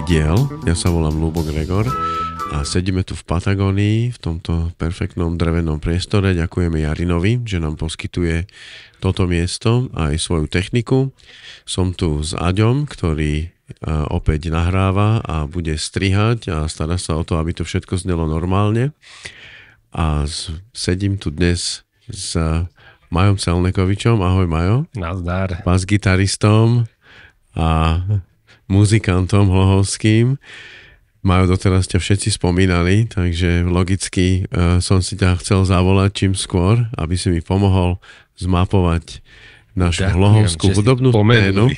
diel. Ja sa volám Ľubo Gregor a sedíme tu v Patagónii, v tomto perfektnom drevenom priestore. Ďakujeme Jarinovi, že nám poskytuje toto miesto a aj svoju techniku. Som tu s Aďom, ktorý opäť nahráva a bude strihať a stará sa o to, aby to všetko znelo normálne. A sedím tu dnes s Majom Celnekovičom. Ahoj, Majo. Nazdar. Bas-gitaristom a muzikantom hlohovským. Majo, doteraz ťa všetci spomínali, takže logicky som si ťa chcel zavolať čím skôr, aby si mi pomohol zmapovať našu hlohovskú hudobnú scénu.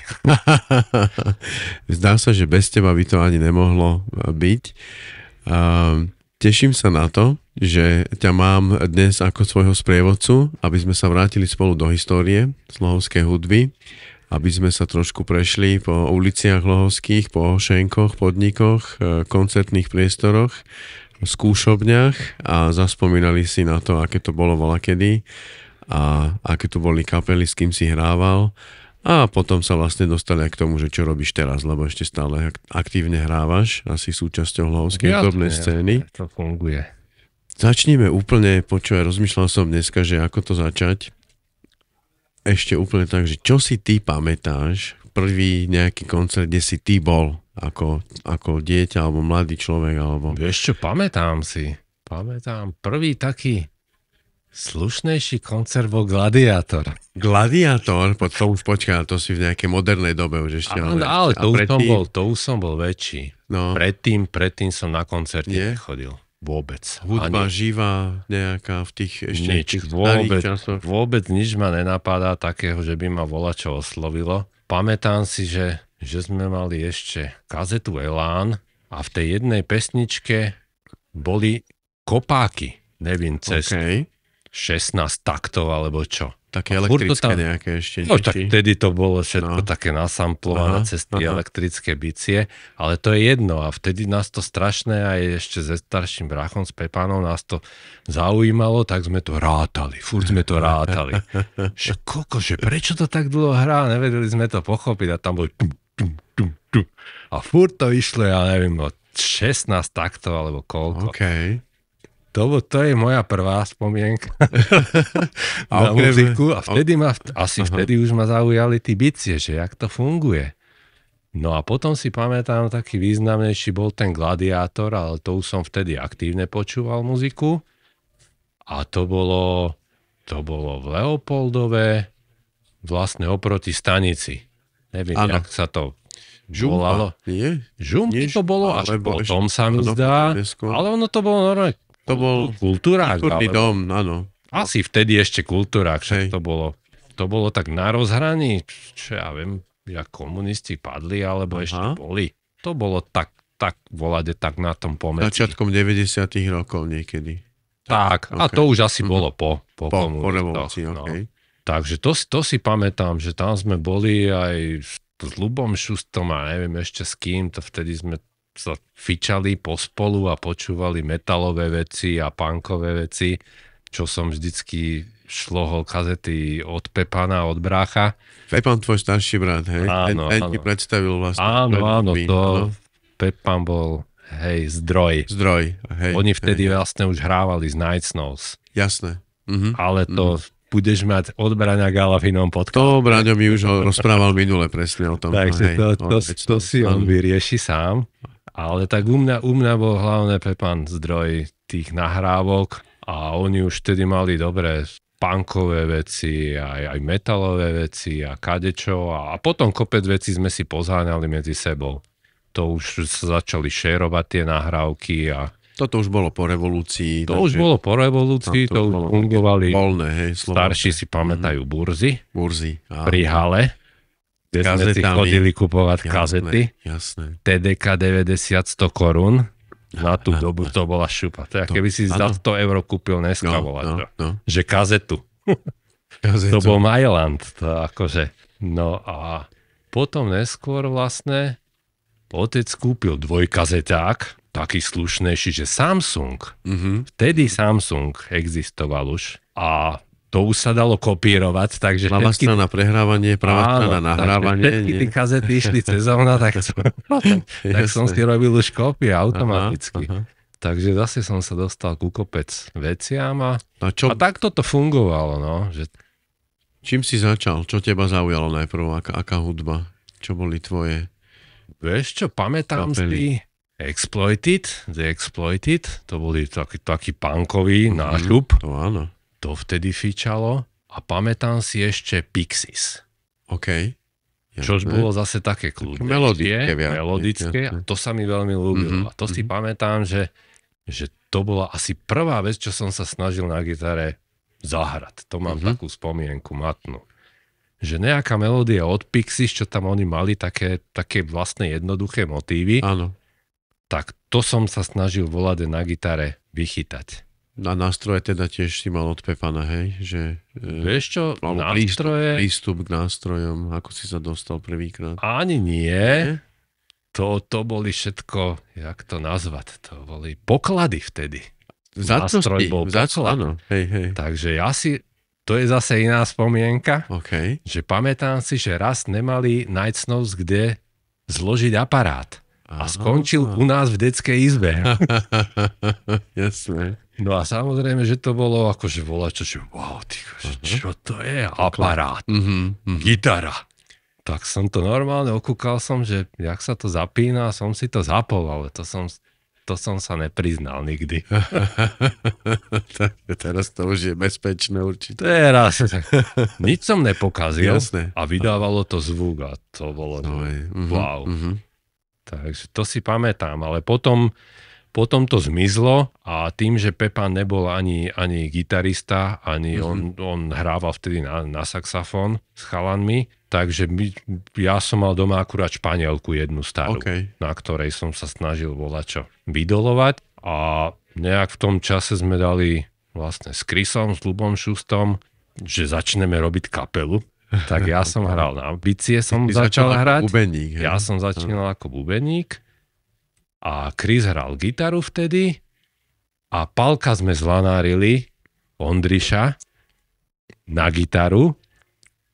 Zdá sa, že bez teba by to ani nemohlo byť. Teším sa na to, že ťa mám dnes ako svojho sprievodcu, aby sme sa vrátili spolu do histórie hlohovskej hudby, aby sme sa trošku prešli po uliciach hlohovských, po šenkoch, podnikoch, koncertných priestoroch, skúšobniach a zaspomínali si na to, aké to bolo volakedy a aké tu boli kapely, s kým si hrával. A potom sa vlastne dostali aj k tomu, že čo robíš teraz, lebo ešte stále aktívne hrávaš, asi súčasťou hlohovskej hudobnej scény. To funguje. Začníme úplne, rozmýšľal som dneska, že ako to začať. Ešte úplne tak, že čo si ty pamätáš, prvý nejaký koncert, kde si ty bol ako dieťa alebo mladý človek, alebo... Vieš čo, pamätám prvý taký slušnejší koncert bol Gladiátor. Gladiátor? To už počká, to si v nejakej modernej dobe už ešte. Ale to už som bol väčší. No. Predtým som na koncerte nechodil. Vôbec. Hudba živá nejaká v tých ešte starých časoch? Vôbec nič ma nenapadá takého, že by ma volačo oslovilo. Pamätám si, že sme mali ešte kazetu Elán a v tej jednej pesničke boli kopáky. Neviem, cez 16 taktov alebo čo. Také elektrické nejaké ešte. No tak vtedy to bolo všetko také nasamplované cez tie elektrické bicie, ale to je jedno a vtedy nás to strašné aj ešte se starším brachom s Pepanom nás to zaujímalo, tak sme to rátali, furt sme to rátali. Že prečo to tak dlho hrá, nevedeli sme to pochopiť a tam boli a furt to išlo, ja neviem, 16 taktov alebo koľko. To je moja prvá spomienka na muziku a vtedy vtedy už ma zaujali tí bicie, že jak to funguje. No a potom si pamätám, taký významnejší bol ten Gladiátor, ale to už som vtedy aktívne počúval muziku a to bolo v Leopoldove, vlastne oproti stanici. Neviem, jak sa to volalo. Žumpa to bolo až potom, sa mi zdá, ale ono to bolo normálne. To bol kultúrák. Kultúrny dom, áno. Asi vtedy ešte kultúrák, však to bolo tak na rozhraní, čo ja viem, jak komunisti padli, alebo ešte boli. To bolo tak volade, tak na tom pomedzi. Začiatkom 90. rokov niekedy. Tak, a to už asi bolo po revolúcii, Takže to si pamätám, že tam sme boli aj s Ľubom Šustom a neviem ešte s kým, to vtedy sme sa fičali pospolu a počúvali metalové veci a punkové veci, čo som vždycky šlohol kazety od Pepana, od brácha. Pepan tvoj starší brat, hej? Áno. Ten ti predstavil vlastne. Áno, Pepan bol, zdroj. Hej. Oni vtedy vlastne už hrávali z Night Snows. Jasné. Ale to budeš mať od Braňa Gala v inom podcaste. To Braňo mi už rozprával minule presne o tom. Takže to si on vyrieši sám. Ale tak u mňa bol hlavne Pepan zdroj tých nahrávok a oni už vtedy mali dobré punkové veci, aj metalové veci a kadečo a potom kopec veci sme si pozáňali medzi sebou. To už sa začali šerovať tie nahrávky a toto už bolo po revolúcii. To už fungovali. Voľné, starší si pamätajú burzy. Pri hale. Kde sme si chodili kupovať kazety. Jasné. TDK 90-100 korún. Na tú dobu to bola šupa. To je, keby si za 100 eur kúpil dneska že kazetu. To bol Mailand. To akože. No a potom neskôr vlastne otec kúpil dvojkazeták, taký slušnejší, že Samsung. Vtedy Samsung existoval už a to už sa dalo kopírovať, takže ľavá strana prehrávanie, pravá strana nahrávanie. Všetky tie kazety išli cez ona, tak som si robil už kópie automaticky. Aha. Takže zase som sa dostal ku kopec veciam a takto to fungovalo. No, že... Čím si začal? Čo teba zaujalo najprv? Aká hudba? Čo boli tvoje? Vieš čo, pamätám si The Exploited, to boli taký punkový nášľub. To áno. To vtedy fičalo. A pamätám si ešte Pixies. OK. Čož bolo zase také kľudnejšie. Melodické. A to sa mi veľmi ľúbilo. A to si pamätám, že to bola asi prvá vec, čo som sa snažil na gitare zahrať. To mám takú spomienku matnú. Že nejaká melódia od Pixies, čo tam oni mali, také vlastne jednoduché motívy. Áno. Tak to som sa snažil volať na gitare vychytať. Na nástroje teda tiež si mal od Pepana, hej? Že, vieš čo, nástroje... Prístup k nástrojom, ako si sa dostal prvýkrát? Ani nie. To boli všetko, jak to nazvať, to boli poklady vtedy. Nástroj bol poklad. Áno, hej. Takže to je zase iná spomienka, že pamätám si, že raz nemali Night Snows kde zložiť aparát. A skončil u nás v detskej izbe. Jasné. No a samozrejme, že to bolo akože volačo, že wow, čo to je? Aparát. Gitara. Tak som to normálne okúkal som, že jak sa to zapína, som si to zapol, ale to som sa nepriznal nikdy. Teraz to už je bezpečné určite. Teraz. Nič som nepokazil. Jasné. A vydávalo to zvuk a to bolo wow. Takže to si pamätám, ale potom to zmizlo a tým, že Pepan nebol ani gitarista, ani on hrával vtedy na saxofón s chalanmi, takže ja som mal doma akurát španielku jednu starú, na ktorej som sa snažil volačo vydolovať a nejak v tom čase sme dali vlastne s Chrisom, s Ľubom Šustom, že začneme robiť kapelu. Tak ja som hral na bicie, som začal hrať. Bubeník, ja som začínal ako bubeník a Chris hral gitaru vtedy a Palka sme zvanárili Ondriša na gitaru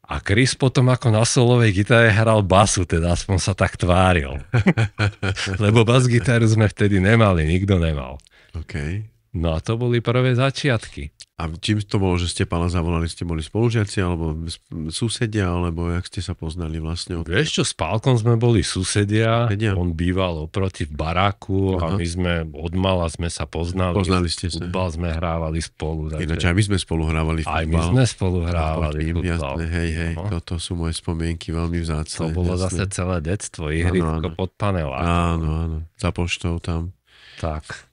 a Chris potom ako na solovej gitare hral basu, teda aspoň sa tak tváril. Lebo bas-gitaru sme vtedy nemali, nikto nemal. No a to boli prvé začiatky. A čím to bolo, že ste pána zavolali? Ste boli spolužiaci, alebo susedia, alebo jak ste sa poznali vlastne? Vieš čo, s Pálkom sme boli susedia. On býval oproti v baráku a my sme odmala sme sa poznali. Poznali ste sa. Futbal sme hrávali spolu. Ináč aj my sme spolu hrávali futbal. Aj my sme spolu hrávali futbal. Jasné, hej. Toto sú moje spomienky veľmi vzácne. To bolo zase celé detstvo, ihrisko pod panelákom. Áno, za poštou tam. Tak.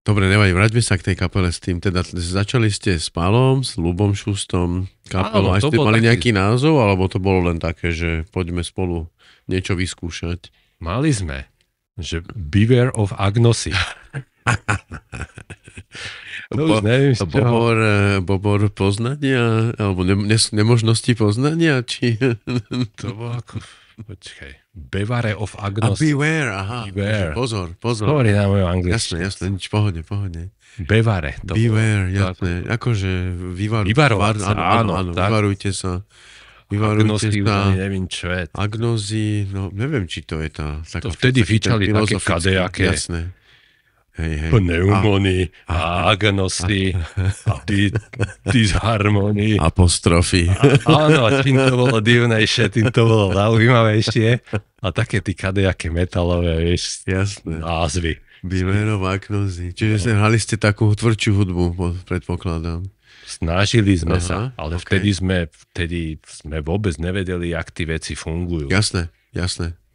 Dobre, nevadí, vráťme sa k tej kapele s tým. Teda začali ste s Pálom, s Ľubom Šustom, kapelu. Aj ste mali nejaký názov, alebo to bolo len také, že poďme spolu niečo vyskúšať? Mali sme, že Beware of Agnosy. No už neviem, Bobor poznania, alebo nemožnosti poznania, či... To bolo ako... Počkaj. Beware of Agnosy. Beware, aha. Beware. Pozor. Hovorí na moju angličtinu. Jasné, nič, pohode. Beware. Beware, jasné. Akože vyvarovať sa. Áno, vyvarujte sa. Agnosy, neviem čo je. Agnosy, no neviem, či to je tá... To vtedy fičali také kadejaké. Jasné. Hej. Pneumony a agnosy a disharmony. Apostrofy. Áno, tým to bolo divnejšie, tým to bolo zaujímavejšie. A také tí kadejaké metalové, vieš, názvy. Beware of Agnosy. Čiže hrali ste takú tvrdšiu hudbu, predpokladám. Snažili sme sa, ale vtedy sme vôbec nevedeli, jak tí veci fungujú. Jasné.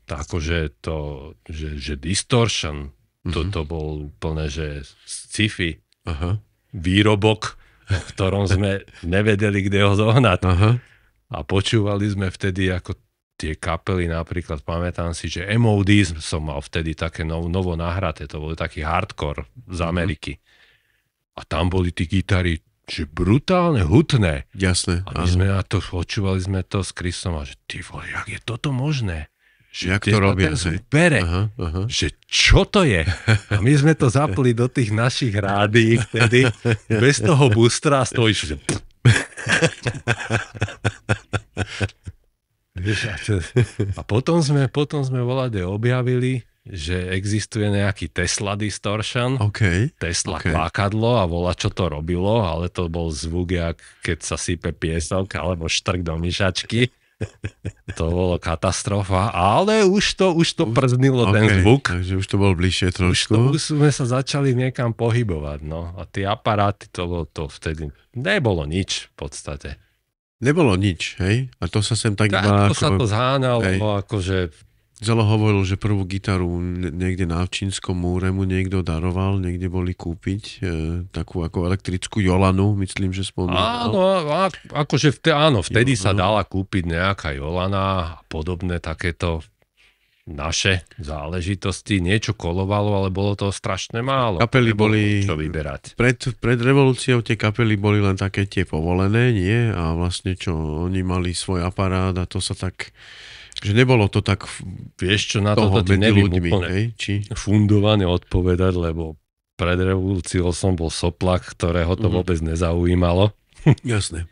Akože že distortion, to bol úplne, že sci-fi výrobok, v ktorom sme nevedeli, kde ho zohnať. A počúvali sme vtedy ako tie kapely, napríklad pamätám si, že MOD som mal vtedy také novo nahraté, to boli taký hardcore z Ameriky. A tam boli tí gitary, že brutálne hutné. Jasné. A my sme na to, počúvali sme to s Chrisom a že ty vole, jak je toto možné? Jak to robia? Že čo to je? A my sme to zapli do tých našich rádií vtedy, bez toho boostera, stojíš, že A potom sme volade objavili, že existuje nejaký Tesla Distortion, Tesla kvákadlo a volá, čo to robilo, ale to bol zvuk, jak keď sa sype piesok alebo štrk do myšačky. To bolo katastrofa, ale už to prznilo ten zvuk. Takže už to bol bližšie trošku. Už sme sa začali niekam pohybovať, no. A tie aparáty, to vtedy nebolo nič v podstate. Nebolo nič, hej? A to sa sem tak iba... To sa to zháňalo, akože... Zelo hovoril, že prvú gitaru niekde na Avčínskom múre mu niekto daroval, niekde boli kúpiť takú ako elektrickú Jolanu, myslím, že spomínal. Áno, akože vtedy sa dala kúpiť nejaká Jolana a podobné takéto naše záležitosti. Niečo kolovalo, ale bolo to strašne málo. Kapely boli... Čo vyberať. Pred revolúciou tie kapely boli len také tie povolené, nie? A vlastne čo, oni mali svoj aparát a to sa tak... Že nebolo to tak... Vieš čo, na toto ti neviem ľuďmi, úplne fundované odpovedať, lebo pred revolúciou som bol soplak, ktorého to vôbec nezaujímalo. Jasné.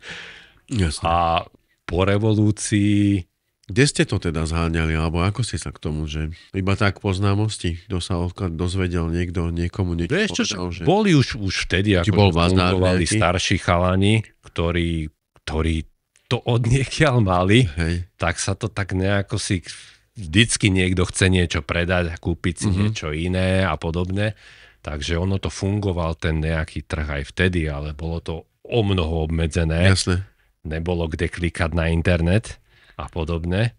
A po revolúcii... Kde ste to teda zháňali, alebo ako ste sa k tomu, že iba tak po známosti, kto sa dozvedel niekomu niečo povedal, že... Boli už vtedy, ako fungovali starší chalani, ktorí to odniekiaľ mali, tak sa to tak nejako si vždycky niekto chce niečo predať a kúpiť si niečo iné a podobne. Takže ono to fungoval ten nejaký trh aj vtedy, ale bolo to o mnoho obmedzené. Jasné. Nebolo kde klikať na internet a podobne.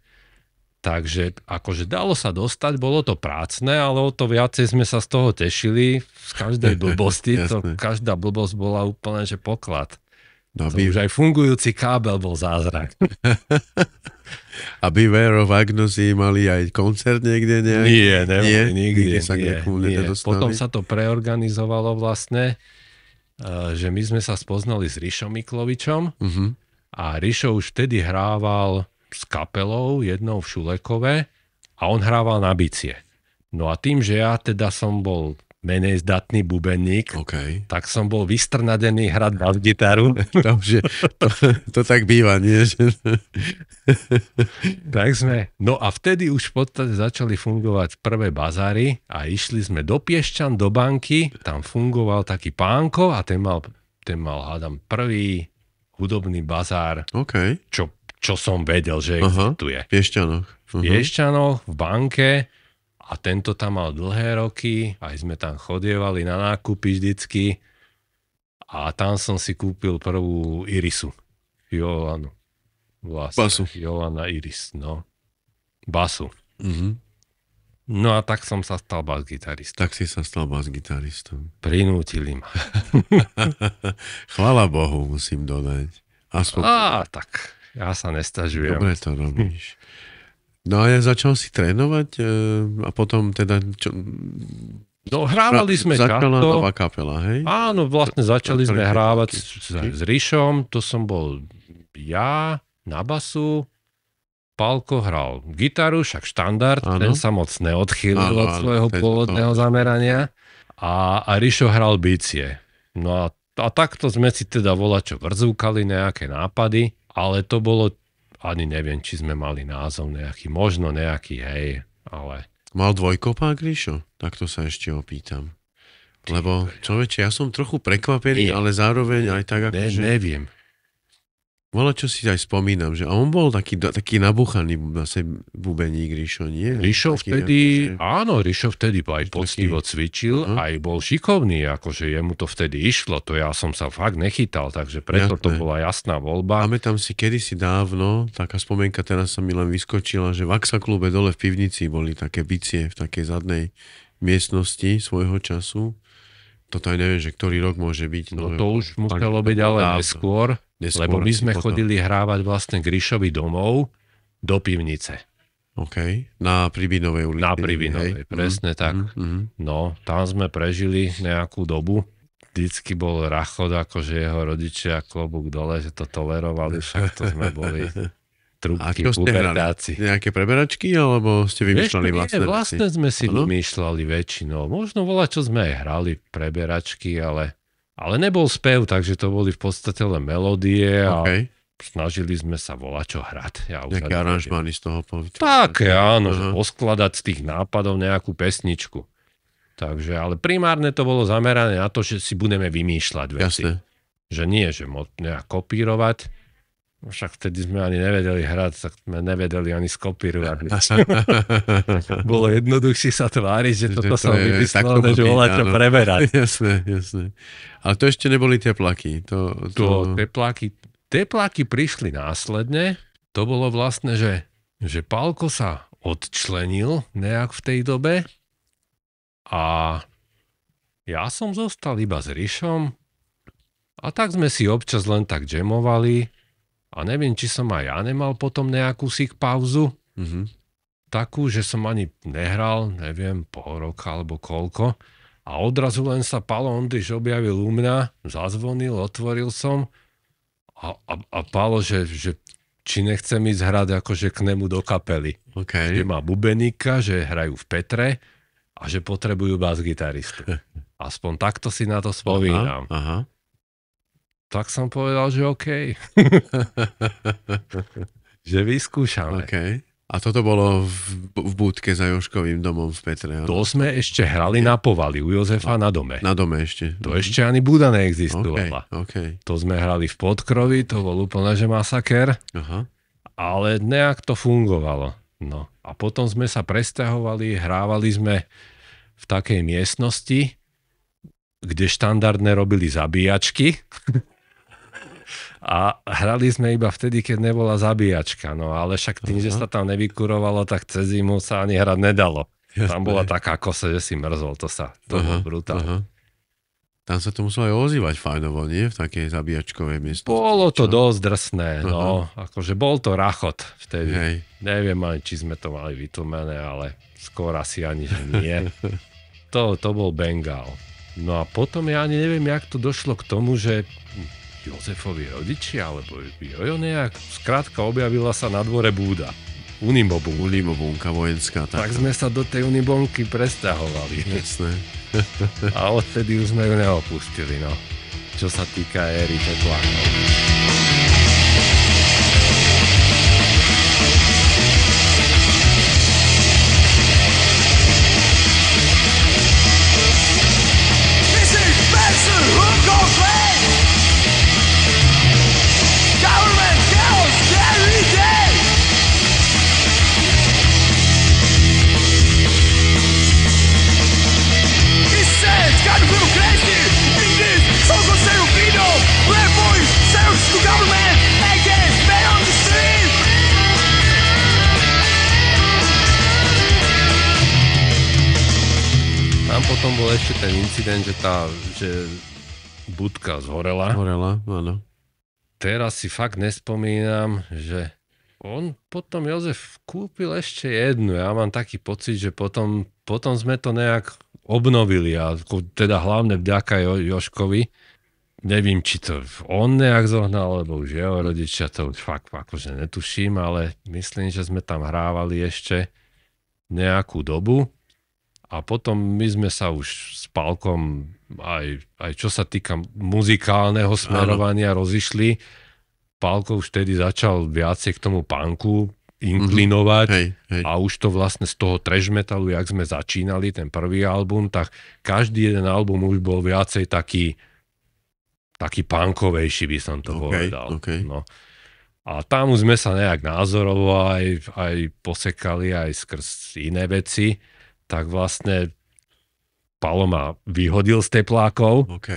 Takže akože dalo sa dostať, bolo to prácne, ale o to viacej sme sa z toho tešili. Z každej blbosti, každá blbosť bola úplne, že poklad. Už aj fungujúci kábel bol zázrak. A Beware of Agnosy mali aj koncert niekde? Nie, nikdy sa nie. Potom sa to preorganizovalo vlastne, že my sme sa spoznali s Rišom Miklovičom a Rišo už vtedy hrával s kapelou jednou v Šulekove a on hrával na bicie. No a tým, že ja teda som bol menej zdatný bubeník, tak som bol vystrnadený hrať bas-gitaru. To tak býva, nie? Tak sme. No a vtedy už v podstate začali fungovať prvé bazáry a išli sme do Piešťan, do banky, tam fungoval taký Pánko a ten mal hádam, prvý hudobný bazár, čo som vedel, že existuje. V Piešťanoch. V Piešťanoch, v banke. A tento tam mal dlhé roky, aj sme tam chodievali na nákupy vždycky. A tam som si kúpil prvú Irisu. Jolanu. Basu. Jolana Iris, no. Basu. No a tak som sa stal bas-gitaristom. Tak si sa stal bas-gitaristom. Prinútili ma. Chvála Bohu, musím dodať. Tak. Ja sa nestažujem. Dobre to robíš. No a ja začal si trénovať a potom teda... No hrávali sme začala nová kapela, hej? Áno, vlastne začali sme hrávať s Rišom, to som bol ja na basu, Pálko hral gitaru, však štandard, ten sa moc neodchýlil od svojho pôvodného zamerania a Rišo hral bicie. No a takto sme si teda volačo vrzúkali nejaké nápady, ale to bolo... Ani neviem, či sme mali názov nejaký, možno nejaký, hej, ale... Mal dvojkopák, Ríšo? Tak to sa ešte opýtam. Lebo, človeče, ja som trochu prekvapený, ale zároveň aj tak ako... Neviem. Vola, čo si aj spomínam, že a on bol taký nabúchaný zase bubeník, Ríšo, nie? Rišo vtedy aj poctivo cvičil, aj bol šikovný, akože jemu to vtedy išlo, to ja som sa fakt nechytal, takže preto to bola jasná voľba. Pamätám si kedysi dávno, taká spomienka teraz sa mi len vyskočila, že v Axa klube dole v pivnici boli také bicie v takej zadnej miestnosti svojho času. Toto aj neviem, že ktorý rok môže byť. No to už muselo byť ale neskôr, lebo my sme chodili hrávať vlastne k Rišovi domov do pivnice. Na Pribinovej ulici. Na Pribinovej, presne tak. No, tam sme prežili nejakú dobu. Vždycky bol rachod, akože jeho rodičia klobúk dole, že to tolerovali, však to sme boli trúbky, pubertáci. Nejaké preberačky, alebo ste vymýšľali vlastné veci? Vlastne sme si vymýšľali väčšinou. Možno čo sme aj hrali preberačky, ale Ale nebol spev, takže to boli v podstate len melódie a Okay. snažili sme sa volať čo hrať. Ja Nejaké aranžmány z toho povedať. Také, áno, že poskladať z tých nápadov nejakú pesničku. Takže, ale primárne to bolo zamerané na to, že si budeme vymýšľať veci. Jasné. Že nie, že nejak kopírovať. Však vtedy sme ani nevedeli hrať, tak sme nevedeli ani skopírovať. Bolo jednoduchšie sa tváriť, že toto som vymyslel, než volať čo preberať. Jasné. Ale to ešte neboli tepláky. Tepláky prišli následne. To bolo vlastne, že Pálko sa odčlenil nejak v tej dobe a ja som zostal iba s Rišom a tak sme si občas len tak jamovali a neviem, či som aj ja nemal potom nejakú pauzu. Takú, že som ani nehral, neviem, pol roka alebo koľko. A odrazu len sa Pálo Ondriš objavil u mňa, zazvonil, otvoril som a Pálo, že či nechcem ísť hrať akože k nemu do kapely. Okay. Že má bubeníka, že hrajú v Petre a že potrebujú bas-gitaristu. Aspoň takto si na to spomínam. Aha. Tak som povedal, že OK. Že vyskúšame. Okay. A toto bolo v budke za Jožkovým domom v Petre. To sme ešte hrali na Povali, u Jozefa na dome. Na dome ešte. To ešte ani Buda neexistovala. Okay. To sme hrali v Podkrovi, to bol úplne že masaker. Aha. Ale nejak to fungovalo. No. A potom sme sa presťahovali, hrávali sme v takej miestnosti, kde štandardne robili zabíjačky. A hrali sme iba vtedy, keď nebola zabíjačka. No ale však tým, že sa tam nevykurovalo, tak cez zimu sa ani hrať nedalo. Jasné. Tam bola taká kosa, že si mrzol. To bolo brutálne. Tam sa to muselo aj ozývať fajnovo, nie? V takej zabíjačkovej miestnosti. Bolo to dosť drsné. No, akože bol to rachot vtedy. Hej. Neviem ani, či sme to mali vytlmené, ale skôr asi ani, že nie. To bol Bengal. No a potom ja ani neviem, jak to došlo k tomu, že Jozefovi rodičia, alebo Jojo nejak, skrátka objavila sa na dvore búda. Unimobunka vojenská. Tak sme sa do tej Unibonky presťahovali. Jasné. A odtedy už sme ju neopustili, no. Čo sa týka éry teplákov. Tam potom bol ešte ten incident, že budka zhorela. Áno. Teraz si fakt nespomínam, že on potom Jozef kúpil ešte jednu. Ja mám taký pocit, že potom sme to nejak obnovili a teda hlavne vďaka Jožkovi. Neviem, či to on nejak zohnal, alebo už jeho rodičia, to už fakt akože netuším, ale myslím, že sme tam hrávali ešte nejakú dobu. A potom my sme sa už s Pálkom aj čo sa týka muzikálneho smerovania rozišli. Pálko už vtedy začal viacej k tomu punku inklinovať. Hej. A už to vlastne z toho trash metalu, jak sme začínali, ten prvý album, tak každý jeden album už bol viacej taký punkovejší, by som to povedal. Okay. No. A tam už sme sa nejak názorovo aj posekali aj skrz iné veci. Tak vlastne Pálo ma vyhodil z teplákov. OK.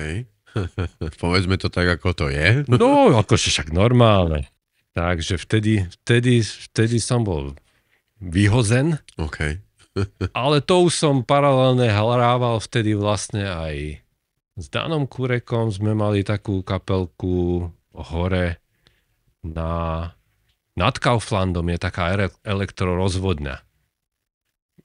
Povedzme to tak, ako to je. No, akože však normálne. Takže vtedy som bol vyhozen. OK. Ale to už som paralelne hrával vtedy vlastne aj s Danom Kurekom. Sme mali takú kapelku hore nad Kauflandom. Je taká elektrorozvodňa.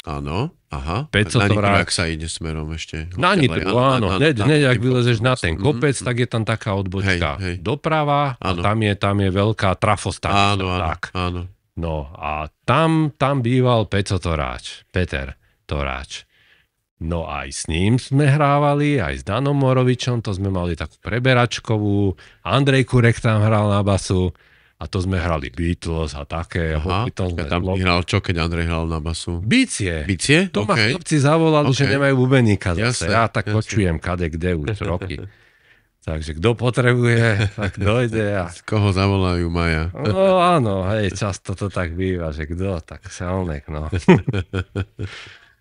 Áno, aha. Peco na Nitru, ak sa ide smerom ešte. Na Nitru, áno. Hneď, ak vylezeš na ten kopec, tak je tam taká odbočka doprava a tam je veľká trafostanica. Áno. No a tam býval Peter Toráč. No aj s ním sme hrávali, aj s Danom Morovičom, to sme mali takú preberačkovú, Andrej Kurek tam hral na basu a to sme hrali Beatles a také. Aha, tam hral čo, keď Andrej hral na basu? Bicie. Bicie? To ma chlapci zavolali, že nemajú bubeníka zase. Ja tak jasne. počujem kade, kde už roky. Takže kto potrebuje, tak dojde. A... Koho zavolajú, Maja? No áno, hej, často to tak býva, že kto, tak Selnek, no.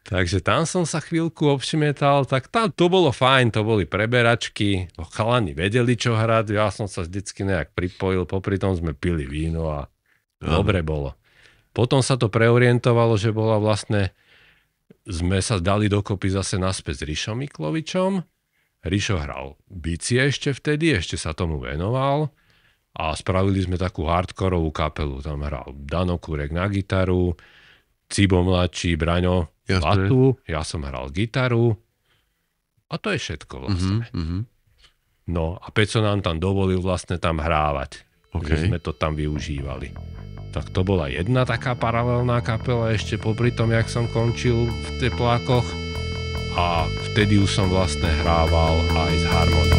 Takže tam som sa chvíľku obšmietal, tak tam to bolo fajn, to boli preberačky, chalani vedeli, čo hrať, ja som sa vždycky nejak pripojil, popri tom sme pili víno a dobre bolo. Potom sa to preorientovalo, že bola vlastne, sme sa dali dokopy zase naspäť s Rišom Miklovičom. Rišo hral bicie ešte vtedy, ešte sa tomu venoval a spravili sme takú hardkorovú kapelu. Tam hral Dano Kurek na gitaru, Cibo mladší, Braňo batu, ja som hral gitaru a to je všetko vlastne. No a Peco nám tam dovolil vlastne tam hrávať, že sme to tam využívali. Tak to bola jedna taká paralelná kapela ešte popri tom, jak som končil v Teplákoch a vtedy už som vlastne hrával aj s Harmony.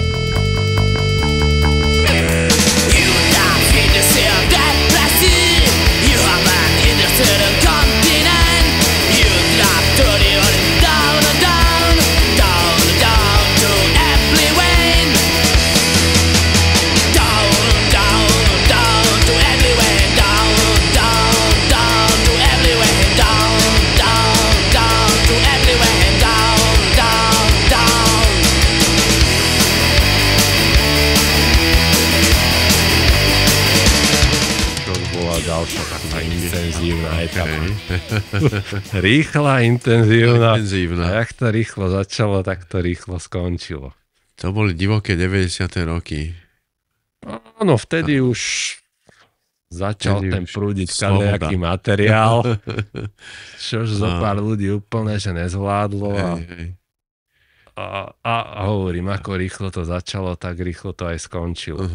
Ďalšia taká intenzívna etapa. Rýchla, intenzívna. A jak to rýchlo začalo, tak to rýchlo skončilo. To boli divoké 90. roky. Áno, vtedy už začal ten prúdiť kadejaký materiál, čož zo pár ľudí úplne, že nezvládlo. A hovorím, ako rýchlo to začalo, tak rýchlo to aj skončilo.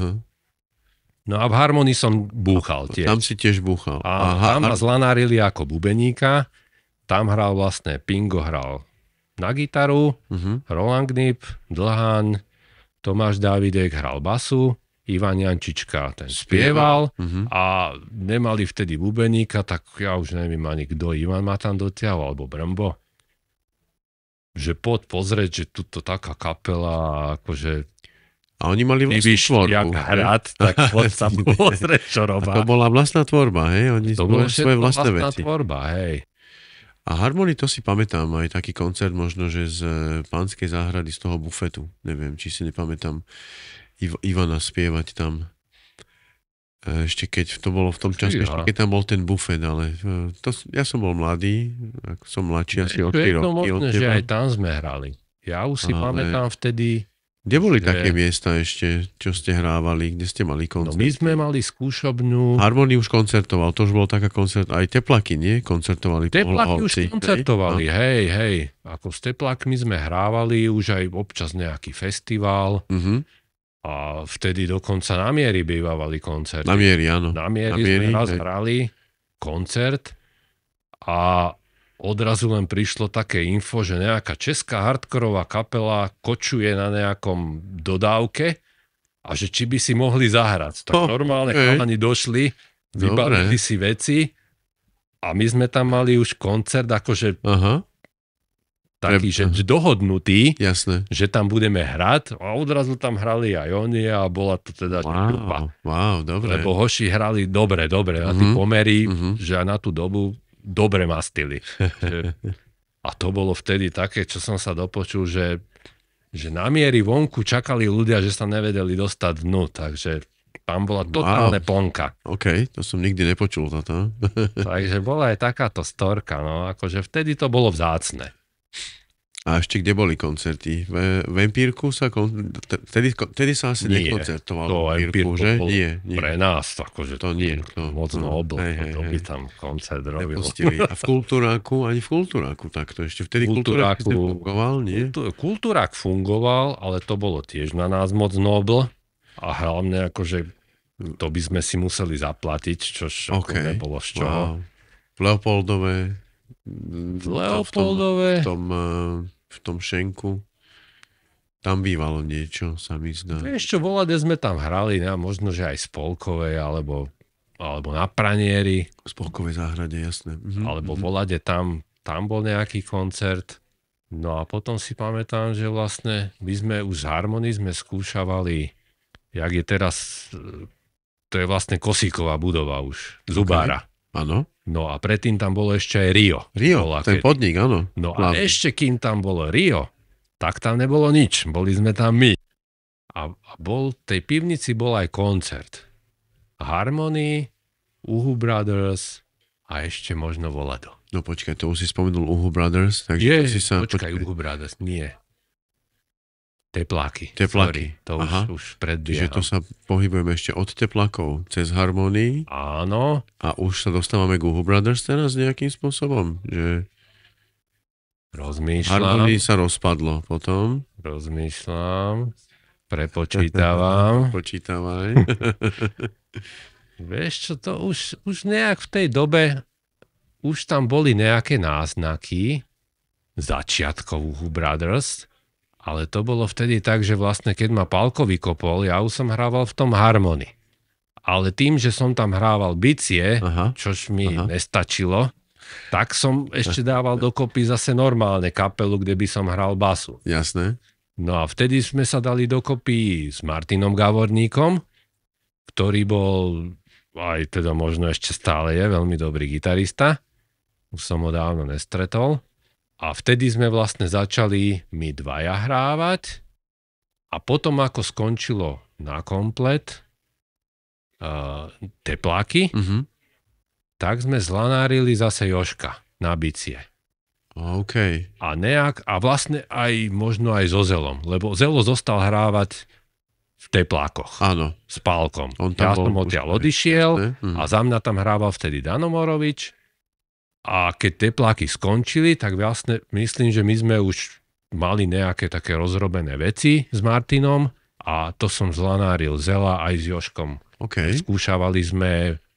No a v Harmonii som búchal tiež. Tam si tiež búchal. A tam ma zlanárili ako bubeníka. Tam hral vlastne, Pingo hral na gitaru, Roland Gnip, Dlhan, Tomáš Dávidek hral basu, Ivan Jančička ten spieval a nemali vtedy bubeníka, tak ja už neviem ani kto, Ivan ma tam dotiahol, alebo Brmbo. Že pozrieť, že tuto taká kapela, akože a oni mali vlastnú tvorbu. Jak hrad, tak poď sa pozrieť, čo robá. To bola vlastná tvorba, hej? Oni to bolo svoje vlastné veci. Tvorba, hej. A Harmony, to si pamätám, aj taký koncert možno, že z Pánskej záhrady, z toho bufetu. Neviem, či si nepamätám Ivana spievať tam. Ešte keď to bolo v tom čase, ešte keď tam bol ten bufet, ale ja som bol mladý, ako som mladší asi o 4 roky. Je to možné, že aj tam sme hrali. Ja už si pamätám vtedy. Kde boli také miesta ešte, čo ste hrávali, kde ste mali koncert? No my sme mali skúšobnú. Harmony už koncertoval, to už bol taká koncert, aj Tepláky, nie? Koncertovali. Tepláky už koncertovali, hej. Ako s Teplákmi sme hrávali, už aj občas nejaký festival. A vtedy dokonca na Miery bývali koncerty. Na Miery, áno. Na Miery sme raz hrali koncert a odrazu len prišlo také info, že nejaká česká hardkorová kapela kočuje na nejakom dodávke a že či by si mohli zahrať. Tak normálne chalani došli, vybavili si veci a my sme tam mali už koncert akože taký, že dohodnutý, že tam budeme hrať a odrazu tam hrali aj oni a bola to teda trupa. Wow, dobre. Lebo hoši hrali dobre, na tí pomery, že na tú dobu dobre mastili. A to bolo vtedy také, čo som sa dopočul, že na Miery vonku čakali ľudia, že sa nevedeli dostať dnu, takže tam bola totálne plnka. OK, to som nikdy nepočul toto. Takže bola aj takáto storka, no akože vtedy to bolo vzácne. A ešte kde boli koncerty? V Empírku sa vtedy sa asi nekoncertovalo v Empírku, že? Nie. Pre nás, akože to nie. Moc nobl, to by tam koncert robil. A v Kultúráku, ani v Kultúráku takto ešte. Vtedy Kultúrák fungoval, nie? Kultúrák fungoval, ale to bolo tiež na nás moc nobl. A hlavne akože to by sme si museli zaplatiť, čož nebolo z čoho. V Leopoldove. V Leopoldove. V tom v tom šenku. Tam bývalo niečo, sa mi zdá. Ešte volade sme tam hrali, možno, že aj spolkovej, alebo na Pranieri. V spolkovej záhrade, jasné. Alebo volade tam bol nejaký koncert. No a potom si pamätám, že vlastne my sme už z Harmonii sme skúšavali, jak je teraz, to je vlastne Kosíková budova už, Zubára. Áno. No a predtým tam bolo ešte aj Rio. Ten podnik, áno. No a ešte kým tam bolo Rio, tak tam nebolo nič. Boli sme tam my. A v tej pivnici bol aj koncert. Harmonii, Uhu Brothers a ešte možno Volado. No počkaj, to už si spomenul Uhu Brothers. Takže počkaj, Uhu Brothers, nie. Tepláky. Sorry, to už predbieham. Čiže to sa pohybujeme ešte od Teplákov cez Harmonii. Áno. A už sa dostávame k Uhu Brothers teraz nejakým spôsobom, že... Rozmýšľam. Harmonii sa rozpadlo potom. Rozmýšľam. Prepočítavam. Počítavaj. Vieš čo, to už nejak v tej dobe už tam boli nejaké náznaky začiatkov Uhu Brothers, ale to bolo vtedy tak, že vlastne keď ma Pálko vykopol, ja už som hrával v tom Harmonii. Ale tým, že som tam hrával bicie, čož mi nestačilo, tak som ešte dával dokopy zase normálne kapelu, kde by som hral basu. Jasné. No a vtedy sme sa dali dokopy s Martinom Gavorníkom, ktorý bol aj teda možno ešte stále je veľmi dobrý gitarista. Už som ho dávno nestretol. A vtedy sme vlastne začali my dvaja hrávať a potom ako skončilo na komplet Tepláky, tak sme zlanárili zase Joška na bicie. OK. A vlastne aj možno aj so Zelom, lebo Zelo zostal hrávať v Teplákoch. Áno. S Pálkom. Ja som odtiaľ odišiel a za mňa tam hrával vtedy Dano Morovič. A keď Tepláky skončili, tak vlastne myslím, že my sme už mali nejaké také rozrobené veci s Martinom a to som zlanáril Zela aj s Joškom. Okay. Skúšavali sme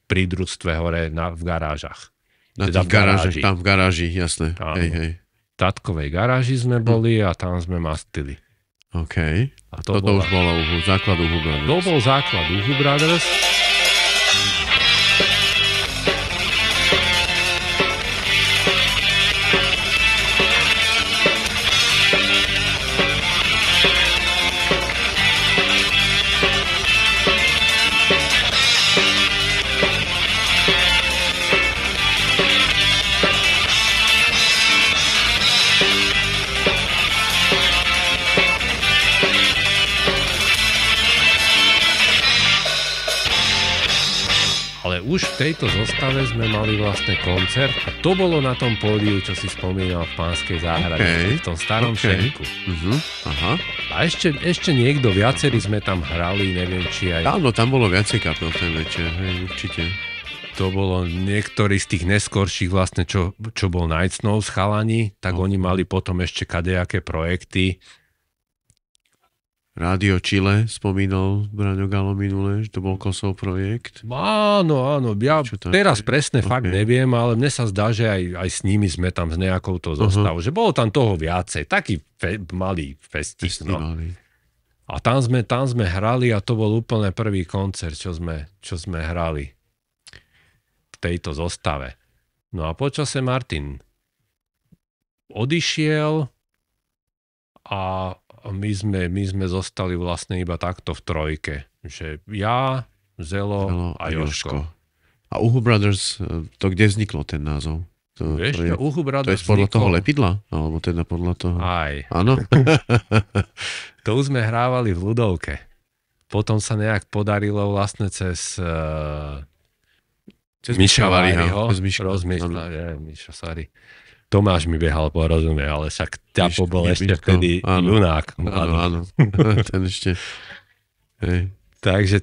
pri družstve hore v garážach. Teda tam v garáži, jasné. Hej. V tatkovej garáži sme boli a tam sme mastili. OK. A toto už bolo základ Uhu Brothers. To bol základ Uhu Brothers. Už v tejto zostave sme mali vlastne koncert a to bolo na tom pódiu, čo si spomínal v Pánskej záhrade, v tom starom šenku. A ešte niekto, viacerí sme tam hrali, neviem či aj... Áno, tam bolo viacej kapel ten večer, hej, určite. To bolo niektorý z tých neskorších vlastne, čo bol Night Snow z chalani, tak oni mali potom ešte kadejaké projekty. Rádio Chile spomínal Braňo Galo minule, že to bol Kosov projekt. Áno, ja teraz presne fakt neviem, ale mne sa zdá, že aj s nimi sme tam s nejakou to zostavu, že bolo tam toho viacej, taký malý festík. A tam sme hrali a to bol úplne prvý koncert, čo sme hrali v tejto zostave. No a počase Martin odišiel a my sme zostali vlastne iba takto v trojke. Že ja, Zelo a Joško. A Uhu Brothers, to kde vzniklo ten názov? Uhu Brothers to je podľa toho Lepidla? Alebo teda podľa toho... Aj. Áno? To už sme hrávali v ľudovke. Potom sa nejak podarilo vlastne cez Miša Variho. Miša Sari. Tomáš mi behal porozumie, ale však Ťapo bol ešte vtedy junák. Áno. Ten ešte... Hej. Takže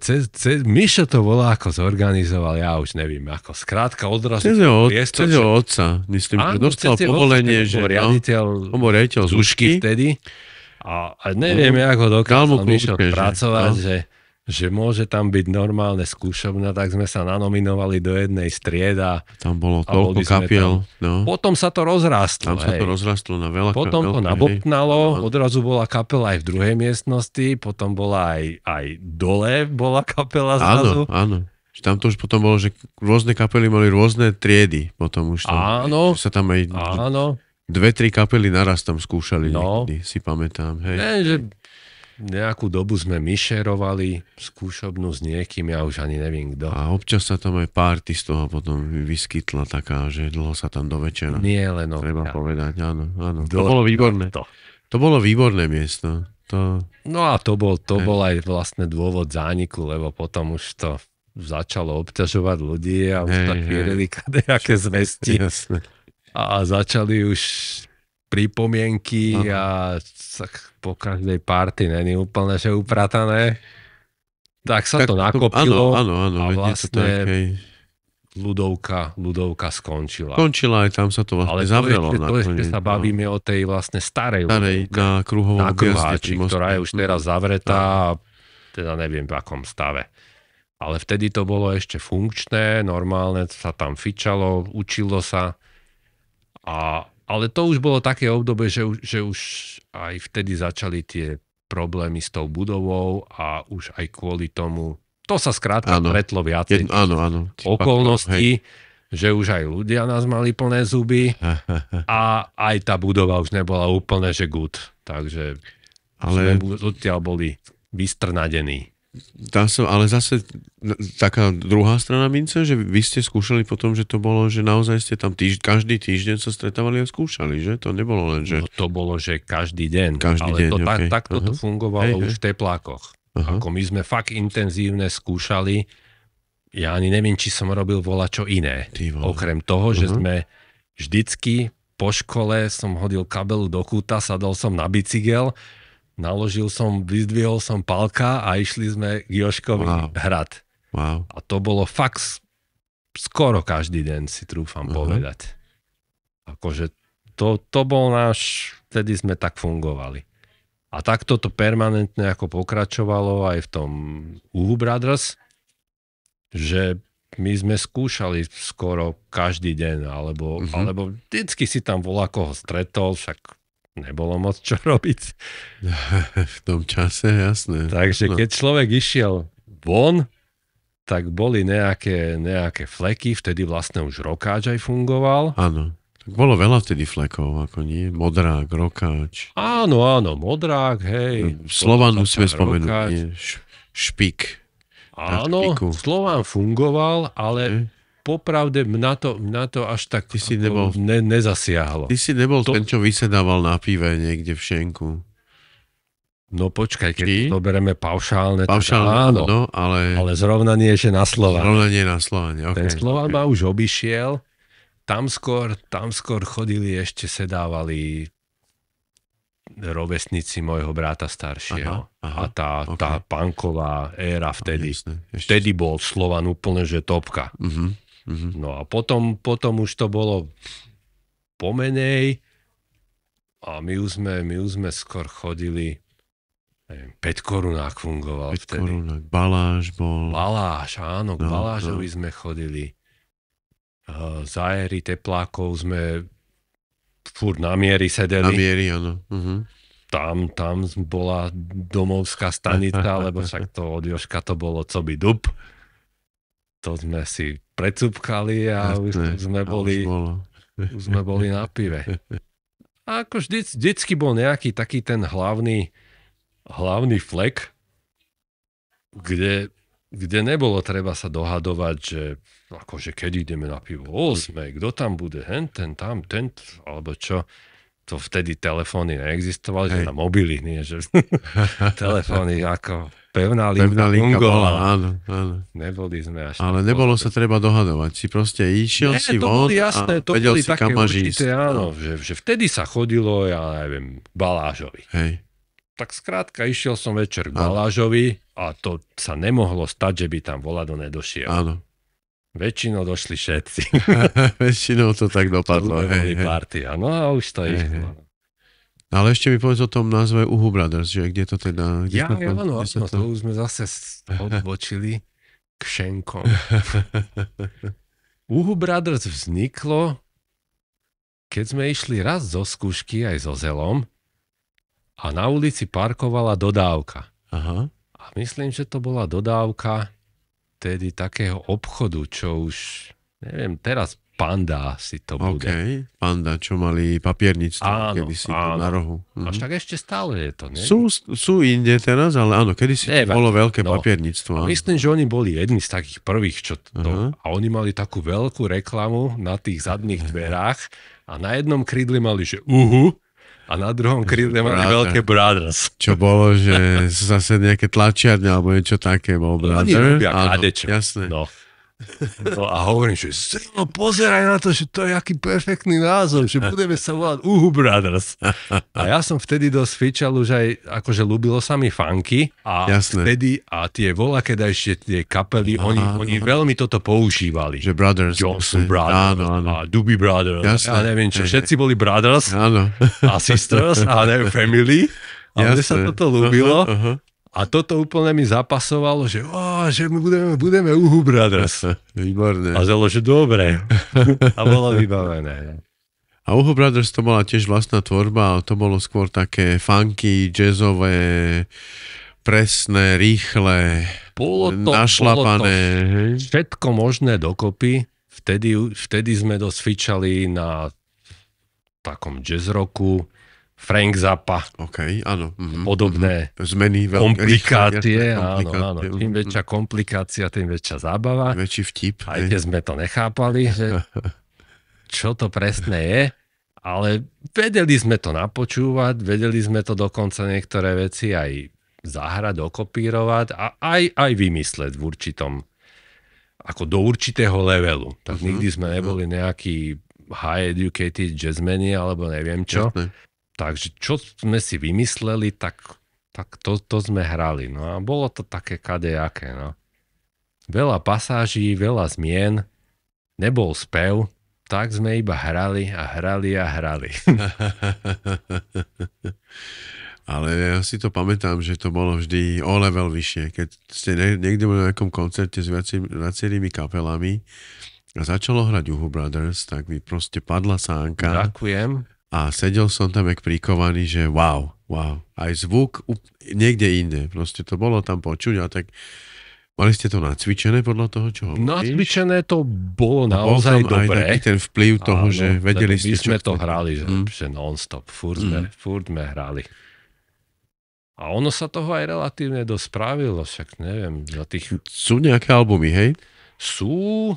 Mišo to volá, ako zorganizoval, ja už neviem, ako skrátka odrazu. Cez jeho otca, myslím, že dostal povolenie, že on bol riaditeľ Zušky vtedy a neviem, ako dokázal Mišo pracovať, že môže tam byť normálne skúšobňa, tak sme sa nanominovali do jednej strieda. Tam bolo toľko kapiel. No. Potom sa to rozrastlo. Tam sa to rozrastlo na veľa. Potom to nabobtnalo, odrazu bola kapela aj v druhej miestnosti, potom bola aj dole bola kapela zrazu. Áno. Tam to už potom bolo, že rôzne kapely mali rôzne triedy. Potom už tam, áno. Sa tam aj 2-3 kapely naraz tam skúšali niekedy, si pamätám. Hej. Že nejakú dobu sme myšerovali skúšobnú s niekým, ja už ani neviem kto. A občas sa tam aj party z toho potom vyskytla taká, že dlho sa tam do večera. Nie len treba povedať, áno. To bolo výborné. To bolo výborné miesto. No a to bol aj vlastne dôvod zániku, lebo potom už to začalo obťažovať ľudí a už tak vierili kadejaké zvesti. Jasné. A začali už pripomienky a po každej party není úplne, že upratané. Tak sa to nakopilo áno, a vlastne ľudovka skončila. Skončila aj tam sa to vlastne zavrelo. Ale to ešte sa bavíme o tej vlastne starej na kruhovom Kruháči, ktorá je už teraz zavretá a teda neviem v akom stave. Ale vtedy to bolo ešte funkčné, normálne sa tam fičalo, učilo sa. Ale to už bolo také obdobie, že už aj vtedy začali tie problémy s tou budovou a už aj kvôli tomu, to sa skrátka pretlo viacej okolností, že už aj ľudia nás mali plné zuby a aj tá budova už nebola úplne, že good. Takže sme odtiaľ boli vystrnadení. Ale zase taká druhá strana mince, že vy ste skúšali potom, že to bolo, že naozaj ste tam každý týždeň sa stretávali a skúšali, že? To nebolo len, že... No to bolo, že každý deň. Takto to fungovalo už v teplákoch. Ako my sme fakt intenzívne skúšali, ja ani neviem, či som robil volačo iné. Okrem toho, že sme vždycky po škole som hodil kabelu do kúta, sadol som na bicykel, naložil som, vyzdvihol som palka a išli sme k Jožkovi hrať. Wow. A to bolo fakt skoro každý deň, si trúfam povedať. Akože to bol náš, vtedy sme tak fungovali. A takto to permanentne ako pokračovalo aj v tom Uhu Brothers, že my sme skúšali skoro každý deň, alebo vždycky si tam koho stretol, však nebolo moc čo robiť. V tom čase, jasné. Takže keď človek išiel von, tak boli nejaké fleky, vtedy vlastne už rokáč aj fungoval. Áno. Tak bolo veľa vtedy flekov, ako nie? Modrák, rokáč. Áno, modrák, hej. Slovan musíme spomenúť, Špik. Áno, Slovan fungoval, ale popravde mňa to až tak nezasiahlo. Ty si nebol ten, čo vysedával na pive niekde v šenku. No počkaj, keď to bereme paušálne, áno, ale zrovna nie, že na Slovan. Zrovna nie na Slovane, okay. Ten Slovan ma už obišiel, tam skôr chodili, ešte sedávali rovesníci môjho brata staršieho. A tá punková éra vtedy. Vtedy bol Slovan úplne, že topka. No a potom už to bolo pomenej a my už sme skôr chodili, neviem, 5 korunách fungoval 5 vtedy. 5 korunách, Baláš bol. Baláš, áno, k Balášovi sme chodili. Za éry teplákov sme furt na Mieri sedeli. Na Mieri, áno. Tam bola domovská stanica, lebo však to od Jožka to bolo co by dub. To sme si precupkali a už sme boli na pive. A ako vždycky bol nejaký taký ten hlavný flek, kde nebolo treba sa dohadovať, že akože keď ideme na pivo 8, kto tam bude, ten, alebo čo. To vtedy telefóny neexistovali, že na mobily, nie, že telefóny ako pevná linka fungovala. Áno. Neboli sme až... Ale nebolo sa treba dohadovať. Si proste išiel von jasné, a vedel si, kam máš ísť. Áno, že vtedy sa chodilo, ja neviem, k Balážovi. Hej. Tak skrátka išiel som večer k Balážovi a to sa nemohlo stať, že by tam volado nedošiel. Áno. Väčšinou došli všetci. Väčšinou to tak dopadlo. Hej. Partia. No a už to išlo. Ale ešte mi povedz o tom názve Uhu Brothers, že kde to teda... Áno, to už sme zase odbočili k šenkom. Uhu Brothers vzniklo, keď sme išli raz zo skúšky aj so Zelom a na ulici parkovala dodávka. Aha. A myslím, že to bola dodávka tedy takého obchodu, čo už, neviem, teraz Panda si to bude. OK, Panda, čo mali papierníctvo kedysi na rohu. Až tak ešte stále je to, nie? Sú inde teraz, ale áno, kedysi to bolo veľké papierníctvo. Myslím, že oni boli jedni z takých prvých, čo to... A oni mali takú veľkú reklamu na tých zadných dverách a na jednom krídle mali, že Uhu, a na druhom krídle mali veľké Brothers. Čo bolo, že zase nejaké tlačiarne alebo niečo také bol Brother. Oni robia kadečo. Jasné. No a hovorím, že pozeraj na to, že to je aký perfektný názov, že budeme sa volať Uhu Brothers. A ja som vtedy dosť fičal už aj, akože ľúbilo sa mi funky a vtedy a tie volakedajšie tie kapely, oni veľmi toto používali. Že Brothers. Johnson Brothers a Doobie Brothers. Ja neviem čo, všetci boli Brothers a Sisters a neviem, Family. A mne sa toto ľúbilo. A toto úplne mi zapasovalo, že my budeme Uhu Brothers. Výborné. A Zelo, že dobre. A bolo vybavené. A Uhu Brothers to bola tiež vlastná tvorba, ale to bolo skôr také funky, jazzové, presné, rýchle, našlapané. Bolo to všetko možné dokopy. Vtedy sme dosť fičali na takom jazz rocku, Frank Zappa. OK, áno. Podobné zmeny, komplikácie. Áno. Tým väčšia komplikácia, tým väčšia zábava. Väčší vtip. Aj keď sme to nechápali, že čo to presne je, ale vedeli sme to napočúvať, vedeli sme to dokonca niektoré veci aj zahrať, okopírovať a aj vymysleť v určitom, ako do určitého levelu. Tak nikdy sme neboli nejakí high educated jazzmeni alebo neviem čo. Jasné. Takže čo sme si vymysleli, tak to sme hrali. No a bolo to také kadejaké. No. Veľa pasáží, veľa zmien, nebol spev, tak sme iba hrali. Ale ja si to pamätám, že to bolo vždy o level vyššie. Keď ste niekde boli na nejakom koncerte s viacerými kapelami a začalo hrať Uhu Brothers, tak mi proste padla sánka. Ďakujem. A sedel som tam jak prikovaný, že wow. Aj zvuk niekde inde. Proste to bolo tam počuť a tak mali ste to nacvičené podľa toho, čo hovoríš? Nacvičené to bolo naozaj dobré. Aj ten vplyv toho, že vedeli ste, čo... My sme to hrali, že non-stop. Furt sme hrali. A ono sa toho aj relatívne dosť spravilo, však neviem. Sú nejaké albumy, hej? Sú,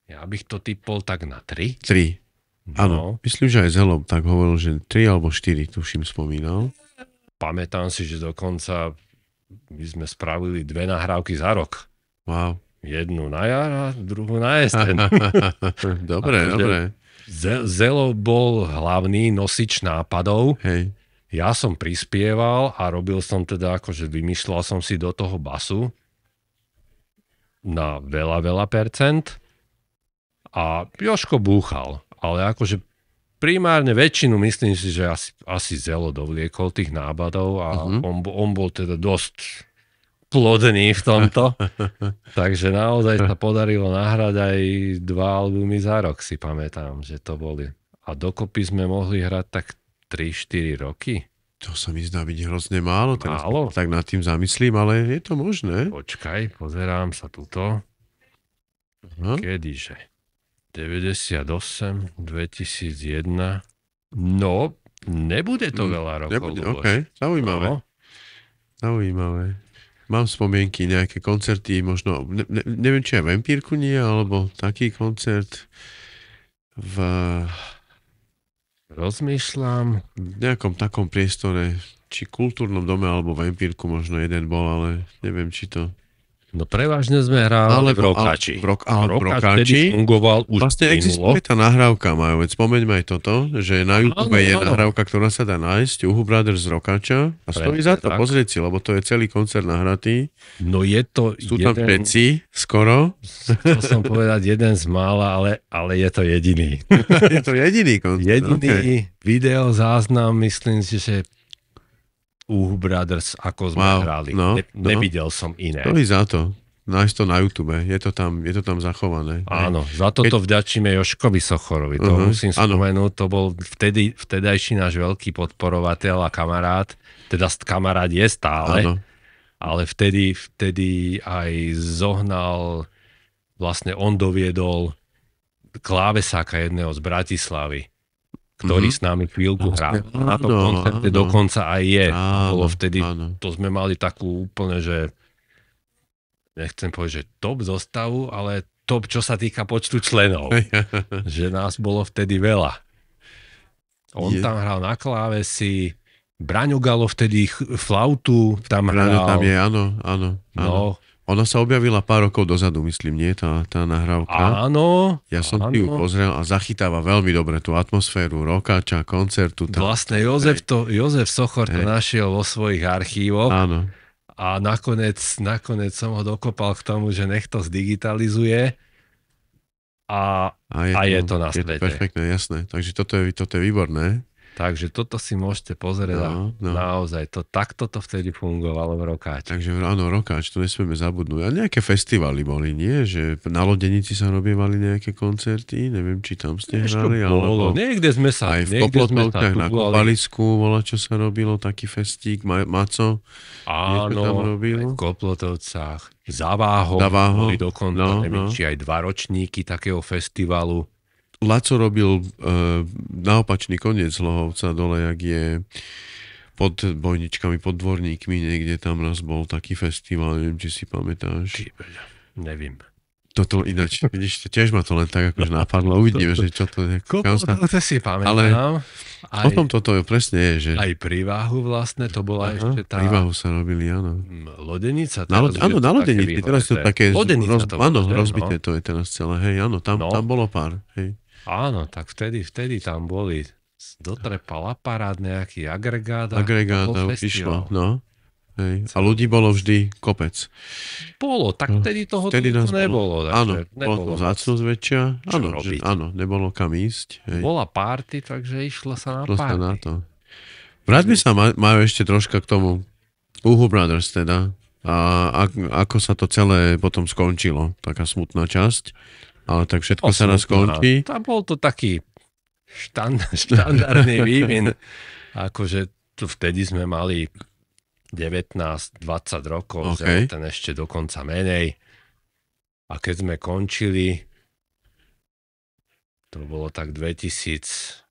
ja bych to typol tak na 3. 3. Áno, myslím, že aj Zelo tak hovoril, že 3 alebo 4, tuším, spomínal. Pamätám si, že dokonca my sme spravili 2 nahrávky za rok. Wow. Jednu na jar a druhú na jesen. Dobre. Zelo bol hlavný nosič nápadov. Hej. Ja som prispieval a robil som teda, akože vymýšľal som si do toho basu na veľa percent a Jožko búchal. Ale akože primárne väčšinu myslím si, že asi Zelo dovliekol tých nápadov a on bol teda dosť plodný v tomto. Takže naozaj sa podarilo nahrať aj 2 albumy za rok, si pamätám, že to boli. A dokopy sme mohli hrať tak 3-4 roky. To sa mi zdá byť hrozne málo. Teraz málo? Tak nad tým zamyslím, ale je to možné. Počkaj, pozerám sa tuto. Kedyže? 98, 2001. No, nebude to veľa rokov. OK, zaujímavé. Zaujímavé. Mám spomienky, nejaké koncerty, možno, neviem, či aj v Empírku nie, alebo taký koncert Rozmýšľam. V nejakom takom priestore, či kultúrnom dome, alebo v Empírku možno jeden bol, ale neviem, či to... No prevažne sme hrávali v Rokáči. Rokáč vtedy fungoval už vlastne existuje tá nahrávka, Majo, veď spomeňme aj toto, že na YouTube je nahrávka, ktorá sa dá nájsť, Uhu Brothers z Rokáča a stojí za to, pozrieť si, lebo to je celý koncert nahratý. No je to sú tam všetci, skoro. Chcel som povedať jeden z mála, ale je to jediný. Je to jediný koncert. Jediný video záznam, myslím si, že Uhu Brothers, ako sme hrali. Nevidel som iné. Stojí za to. Nájsť to na YouTube. Je to tam zachované. Áno, za toto vďačíme Joškovi Sochorovi. To musím spomenúť. To bol vtedajší náš veľký podporovateľ a kamarát. Teda kamarát je stále. Áno. Ale vtedy aj zohnal, vlastne on doviedol klávesáka jedného z Bratislavy, ktorý s nami chvíľku hral. Na tom koncerte dokonca aj je. Bolo vtedy, to sme mali takú úplne, že nechcem povedať, že top zostavu, ale top, čo sa týka počtu členov. Že nás bolo vtedy veľa. On tam hral na klávesi, Braňo Galo vtedy flautu tam hral. Tam je, áno. No. Ona sa objavila pár rokov dozadu, myslím, nie? Tá nahrávka. Áno. Ja som si ju pozrel a zachytáva veľmi dobre tú atmosféru Rokáča, koncertu. Vlastne Jozef Sochor to našiel vo svojich archívoch. Áno. A nakoniec som ho dokopal k tomu, že nech to zdigitalizuje a je to na svete. Je to perfektné, jasné. Takže toto je výborné. Takže toto si môžete pozrieť naozaj. Takto to vtedy fungovalo v Rokáči. Takže áno, Rokáč, to nesmieme zabudnúť. A nejaké festivaly boli, nie? Že na Lodenici sa robievali nejaké koncerty? Neviem, či tam ste hrali. Alebo niekde sme sa aj v Koplotovciach na Kopalisku bola, čo sa robilo, taký festík. Maco? Áno, v Koplotovcach. Zaváho. Boli dokonca, neviem, či aj 2 ročníky takého festivalu. Laco robil na opačný koniec Lohovca dole, jak je pod Bojničkami, pod Dvorníkmi, niekde tam raz bol taký festival, neviem, či si pamätáš. Neviem. Toto ináč, vidíš, tiež ma to len tak akože napadlo, uvidíme, že čo to je. To si pamätám. Ale potom toto presne je, že... Aj Prívahu vlastne, to bola ešte tá... Prívahu sa robili, áno. Lodenica. Áno, na Lodenici, teraz to také... Lodenica to bolo, rozbité to je teraz celé, hej, áno, tam bolo pár, hej. Áno, tak vtedy tam boli dotrepal aparát, nejaký agregát a už išlo, no. Hej. A ľudí bolo vždy kopec. Bolo, tak vtedy toho nebolo. Áno, bolo to vzácnosť väčšia. Áno, nebolo kam ísť. Hej. Bola party, takže išlo sa na party. Vráťme sa, majú ešte troška k tomu Uhu Brothers teda. A ako sa to celé potom skončilo. Taká smutná časť. Ale tak všetko sa nás skončí. Bol to taký štandardný vývin. Akože vtedy sme mali 19-20 rokov, ten ešte dokonca menej. A keď sme končili, to bolo tak 2001.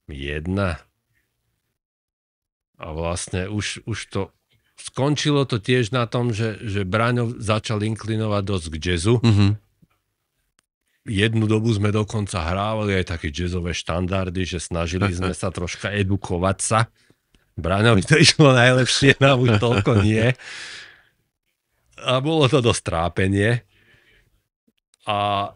A vlastne už to skončilo to tiež na tom, že Braňo začal inklinovať dosť k jazzu. Jednu dobu sme dokonca hrávali aj také jazzové štandardy, že snažili sme sa troška edukovať sa. Braňovi to išlo najlepšie, nám už toľko nie. A bolo to dosť trápenie. A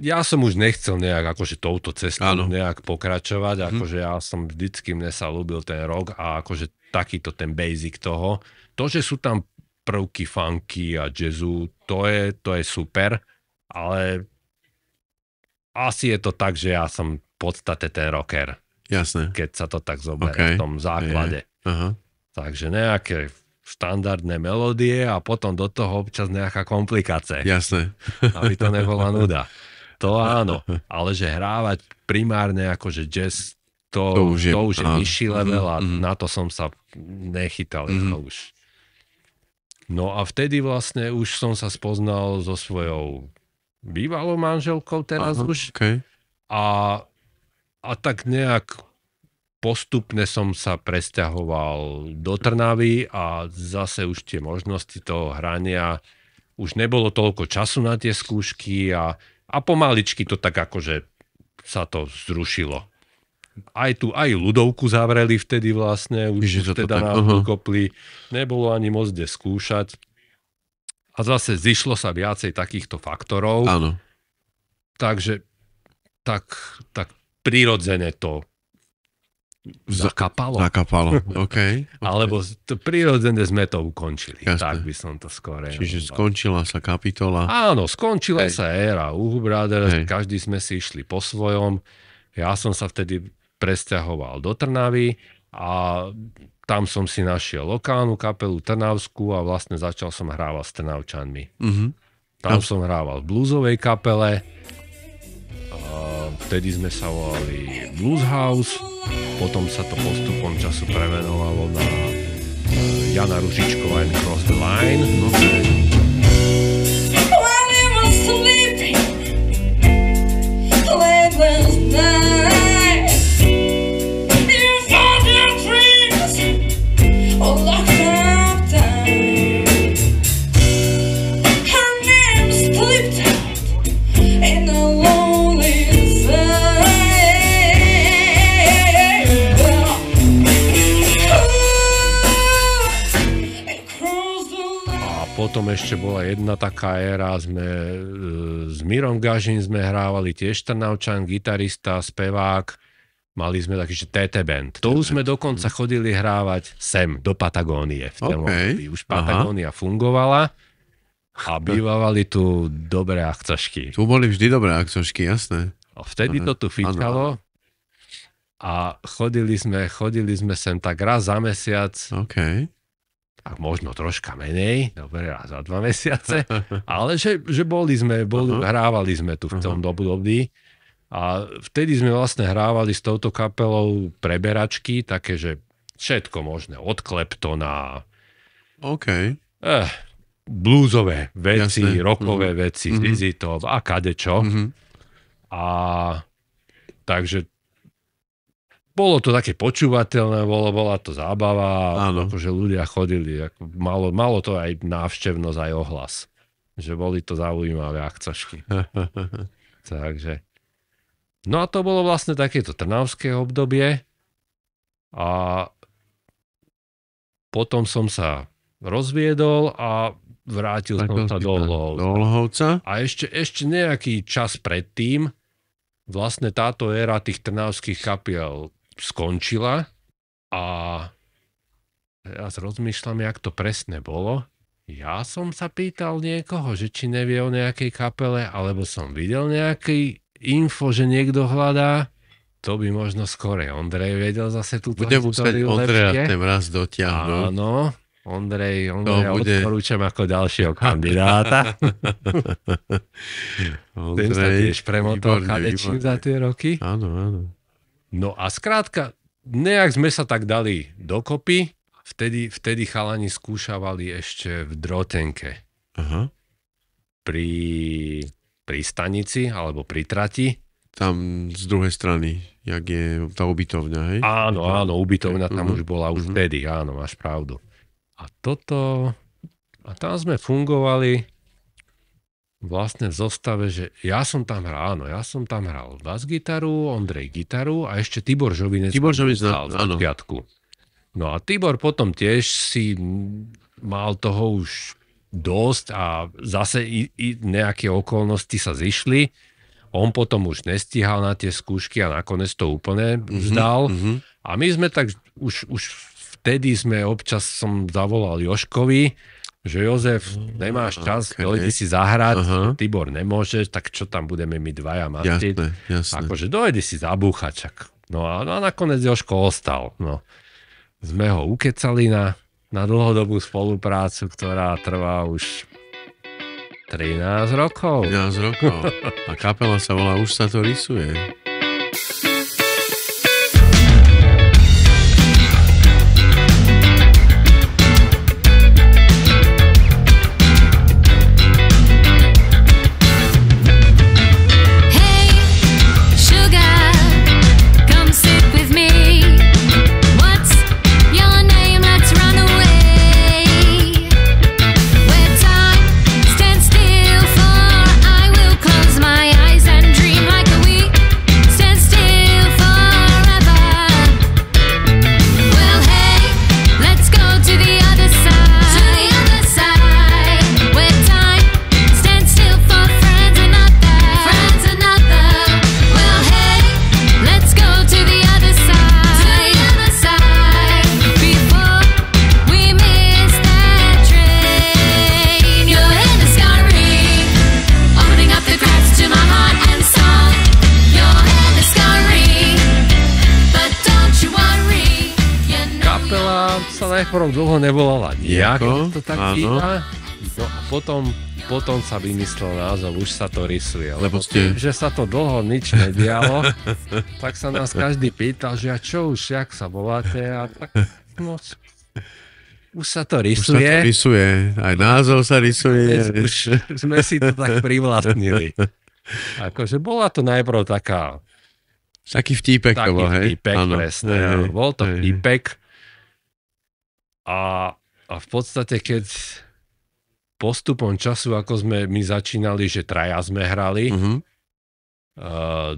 ja som už nechcel nejak akože touto cestou nejak pokračovať, akože ja som vždycky, mne sa ľúbil ten rock a akože takýto ten basic toho. To, že sú tam prvky funky a jazzu, to je super. Ale asi je to tak, že ja som v podstate ten rocker. Jasné. Keď sa to tak zoberie v tom základe. Takže nejaké štandardné melódie a potom do toho občas nejaká komplikácia. Jasné. Aby to nebola nuda. To áno. Ale že hrávať primárne akože jazz, to už je vyšší level a na to som sa nechytal. Už. No a vtedy vlastne už som sa spoznal so svojou bývalou manželkou teraz už. A tak nejak postupne som sa presťahoval do Trnavy a zase už tie možnosti toho hrania, už nebolo toľko času na tie skúšky a pomaličky to tak akože sa to zrušilo. Aj ľudovku zavreli vtedy vlastne, už teda nás ukopli, nebolo ani moc kde skúšať. A zase zišlo sa viacej takýchto faktorov. Áno. Takže tak prirodzene to zakapalo. OK. Alebo prirodzene sme to ukončili. Jasné. Tak by som to skôr. Čiže skončila sa kapitola. Áno, skončila sa éra Uhu Brothers, každý sme si išli po svojom. Ja som sa vtedy presťahoval do Trnavy a tam som si našiel lokálnu kapelu Trnavskú a vlastne začal som hrávať s Trnavčanmi. Tam som hrával v bluesovej kapele. Vtedy sme sa volali Blues House. Potom sa to postupom času premenovalo na Jana Ružičková and Cross the Line. Potom ešte bola jedna taká éra, sme s Mirom Gažin sme hrávali tiež Trnavčan, gitarista, spevák. Mali sme taký, že TT Band. To už sme dokonca chodili hrávať sem, do Patagónie. V tom období už Patagónia fungovala a bývali tu dobré akcošky. Tu boli vždy dobré akcošky, jasné. A vtedy to tu fičalo a chodili sme sem tak raz za mesiac. Tak možno troška menej, dobre, raz za 2 mesiace, ale že hrávali sme tu v tom období a vtedy sme vlastne hrávali s touto kapelou preberačky, také, že všetko možné, od Claptona, bluesové veci, rockové veci, ZZ Top a kadečo. A takže bolo to také počúvateľné, bola to zábava, akože ľudia chodili, malo to aj návštevnosť, aj ohlas, že boli to zaujímavé akcošky. Takže. No a to bolo vlastne takéto trnavské obdobie a potom som sa rozviedol a vrátil som sa do Lhovca. A ešte nejaký čas predtým vlastne táto éra tých trnavských kapiel skončila a ja rozmýšľam, jak to presne bolo. Ja som sa pýtal niekoho, že či nevie o nejakej kapele, alebo som videl nejaký info, že niekto hľadá. To by možno skorej Ondrej vedel zase túto históriu lepšie. Bude musieť Ondreja ten raz dotiahnuť. Áno, Ondrej odporúčam ako ďalšieho kandidáta. Ten sa tiež premotal kadečím za tie roky. Áno. No a skrátka, nejak sme sa tak dali dokopy. Vtedy chalani skúšavali ešte v Drotenke. Pri stanici, alebo pri trati. Tam z druhej strany, jak je tá ubytovňa, hej? Áno, ubytovňa tam už bola už vtedy, áno, máš pravdu. A tam sme fungovali vlastne v zostave, že ja som tam hral bas-gitaru, Ondrej gitaru a ešte Tibor Žovinec na začiatku. No a Tibor potom tiež si mal toho už dosť a zase nejaké okolnosti sa zišli. On potom už nestíhal na tie skúšky a nakoniec to úplne vzdal. A my sme tak už vtedy sme občas som zavolal Jožkovi, že Jozef, nemáš čas, dojdi si zahrať, Tibor nemôžeš, tak čo tam budeme my dvaja matiť? Jasné. Akože dojdi si zabúchať. No a nakoniec Jožko ostal. No. Sme ho ukecali na dlhodobú spoluprácu, ktorá trvá už 13 rokov. 13 rokov. A kapela sa volá Už sa to rysuje. Stand still. najprv dlho nevolala nejako, to tak býva. No a potom sa vymyslel názov, už sa to rysuje. Lebo že sa to dlho nič nedialo, tak sa nás každý pýtal, že a čo už, jak sa voláte? A tak, no, už sa to rysuje. Už sa to rysuje, aj názov sa rysuje. Už sme si to tak privlastnili. Akože bola to najprv taká... Taký vtípek to bol, hej? Vtípek, presne. Hej, bol to vtípek. A v podstate, keď postupom času, ako sme my začínali, že traja sme hrali,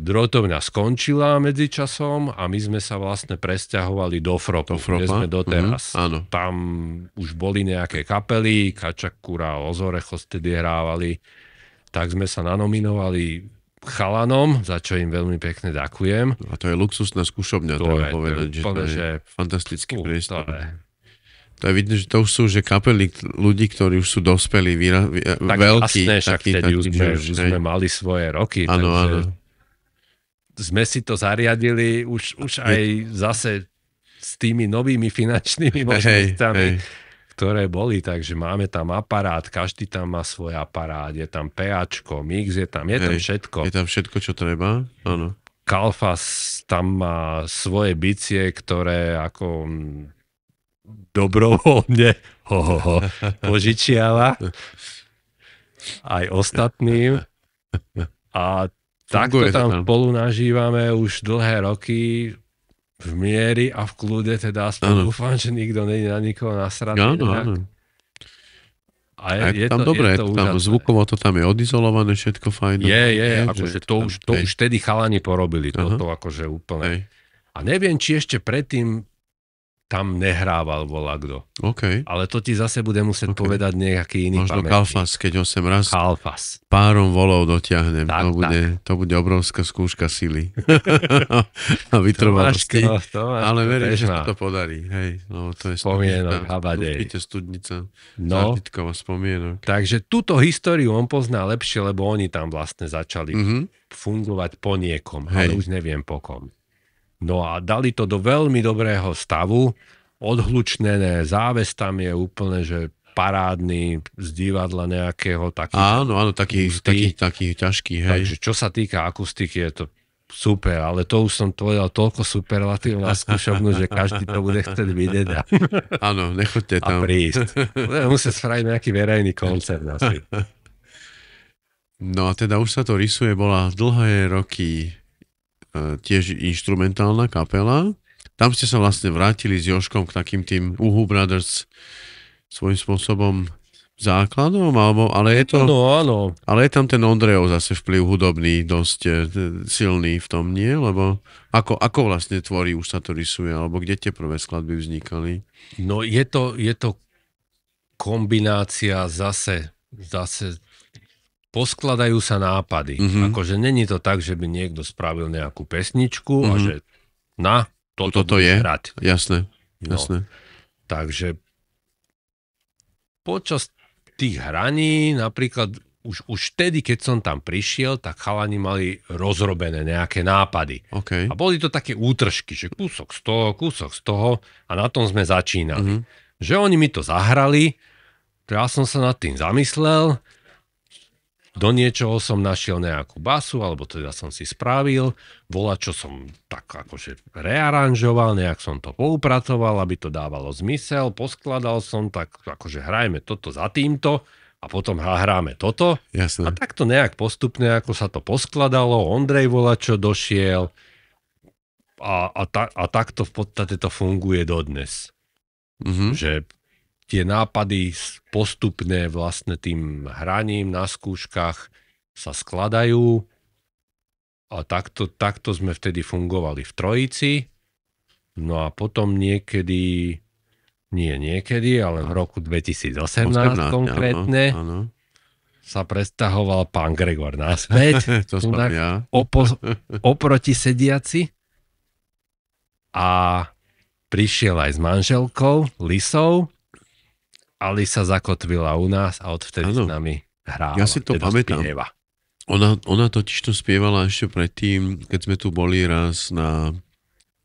Drotovňa skončila medzičasom a my sme sa vlastne presťahovali do Fropu, kde sme doteraz. Tam už boli nejaké kapely, Kačakura, Ozorechos tedy hrávali, tak sme sa nanominovali chalanom, za čo im veľmi pekne ďakujem. A to je luxusná skúšobňa, treba povedať, že to je fantastický priestor. To je vidno, že to už sú že kapely ľudí, ktorí už sú dospelí, veľkí. Jasné, však vtedy už sme mali svoje roky. Takže sme si to zariadili už aj zase s tými novými finančnými možnosťami, ktoré boli. Takže máme tam aparát, každý tam má svoj aparát, je tam PAčko, mix, je tam všetko. Je tam všetko, čo treba, áno. Kalfas tam má svoje bicie, ktoré ako... dobrovoľne požičiava aj ostatným a takto tam spolu nažívame už dlhé roky v miery a v kľude, teda aspoň dúfam, že nikto nie je na nikoho nasratý. Áno. A je tam dobre, tam zvukovo to tam je odizolované, všetko fajn. Akože to už vtedy chalani porobili, toto akože úplne. A neviem, či ešte predtým tam nehrával volakto. Ale to ti zase bude musieť povedať nejaký iný možno pamätník. Kalfas, keď ho sem raz párom volov dotiahnem. To bude obrovská skúška sily. A vytrvalosti. Ale verím, že sa to podarí. Hej, no, to je spomienok, habadej. Určite studnica. Zážitkova spomienok. Takže túto históriu on pozná lepšie, lebo oni tam vlastne začali fungovať po niekom. Ale už neviem po kom. No a dali to do veľmi dobrého stavu, odhlučnené, záves tam je úplne, že parádny, z divadla nejakého taký. Áno, taký ťažký, hej. Takže čo sa týka akustiky, je to super, ale to už som povedal toľko superlatív na skúšobnú, že každý to bude chcieť vidieť. Áno, nechoďte tam. A prísť. Budeme musieť spraviť nejaký verejný koncert asi. No a teda už sa to rysuje, bola dlhé roky tiež inštrumentálna kapela. Tam ste sa vlastne vrátili s Jožkom k takým tým Uhu Brothers svojím spôsobom základom, ale je to... Áno. Ale je tam ten Ondrejov zase vplyv hudobný dosť silný v tom, nie? Lebo ako vlastne tvorí, už sa to rysuje, alebo kde tie prvé skladby vznikali? No je to kombinácia zase poskladajú sa nápady. Akože není to tak, že by niekto spravil nejakú pesničku a že toto je hrať. Jasné. No, takže počas tých hraní, napríklad už vtedy, keď som tam prišiel, tak chalani mali rozrobené nejaké nápady. A boli to také útržky, že kúsok z toho a na tom sme začínali. Že oni mi to zahrali, ja som sa nad tým zamyslel, do niečoho som našiel nejakú basu, alebo teda som si spravil, čo som tak akože rearanžoval, nejak som to poupracoval, aby to dávalo zmysel, poskladal som, tak akože hrajme toto za týmto a potom hráme toto. Jasné. A takto nejak postupne, ako sa to poskladalo, Ondrej čo došiel a takto v podstate to funguje dodnes. Že tie nápady postupne vlastne tým hraním na skúškach sa skladajú a takto sme vtedy fungovali v trojici. No a potom ale v roku 2018 konkrétne sa presťahoval pán Gregor naspäť. To som ja. Oproti sediaci a prišiel aj s manželkou Lisou. A Lisa zakotvila u nás a odvtedy s nami hrávala. Ja si to pamätám. Ona totiž to spievala ešte predtým, keď sme tu boli raz na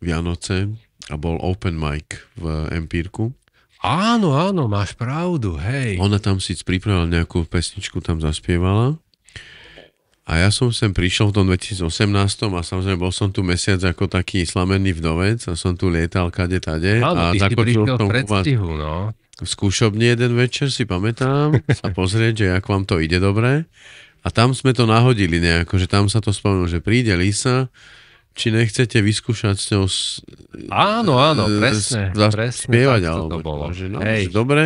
Vianoce a bol open mic v Empírku. Áno, máš pravdu, hej. Ona tam si pripravila nejakú pesničku, tam zaspievala. A ja som sem prišiel v tom 2018 a samozrejme bol som tu mesiac ako taký slamenný vdovec a som tu lietal kade tade. Áno, a ty si prišiel v predstihu, no. V skúšobni jeden večer si pamätám sa pozrieť, že jak vám to ide dobre. A tam sme to nahodili nejako, že tam sa to spomenul, že príde Lisa, či nechcete vyskúšať s ňou áno, presne spievať, alebo to bolo. Že, no, hej. že dobre.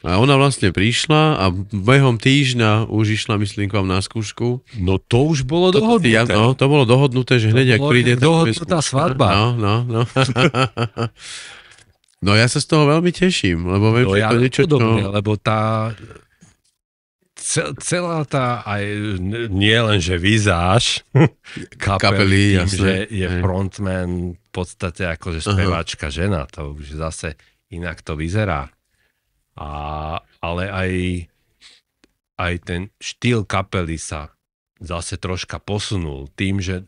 A ona vlastne prišla a behom týždňa už išla, myslím, k vám na skúšku. No to už bolo dohodnuté. No, to bolo dohodnuté, že hneď, ak príde... Dohodnutá svadba. No. No ja sa z toho veľmi teším, lebo viem, že to niečo... Podobne, lebo tá... Celá tá, aj nie len, že vizáž kapely tým, že je frontman v podstate akože speváčka žena, to už zase inak to vyzerá. Ale aj ten štýl kapely sa zase troška posunul tým, že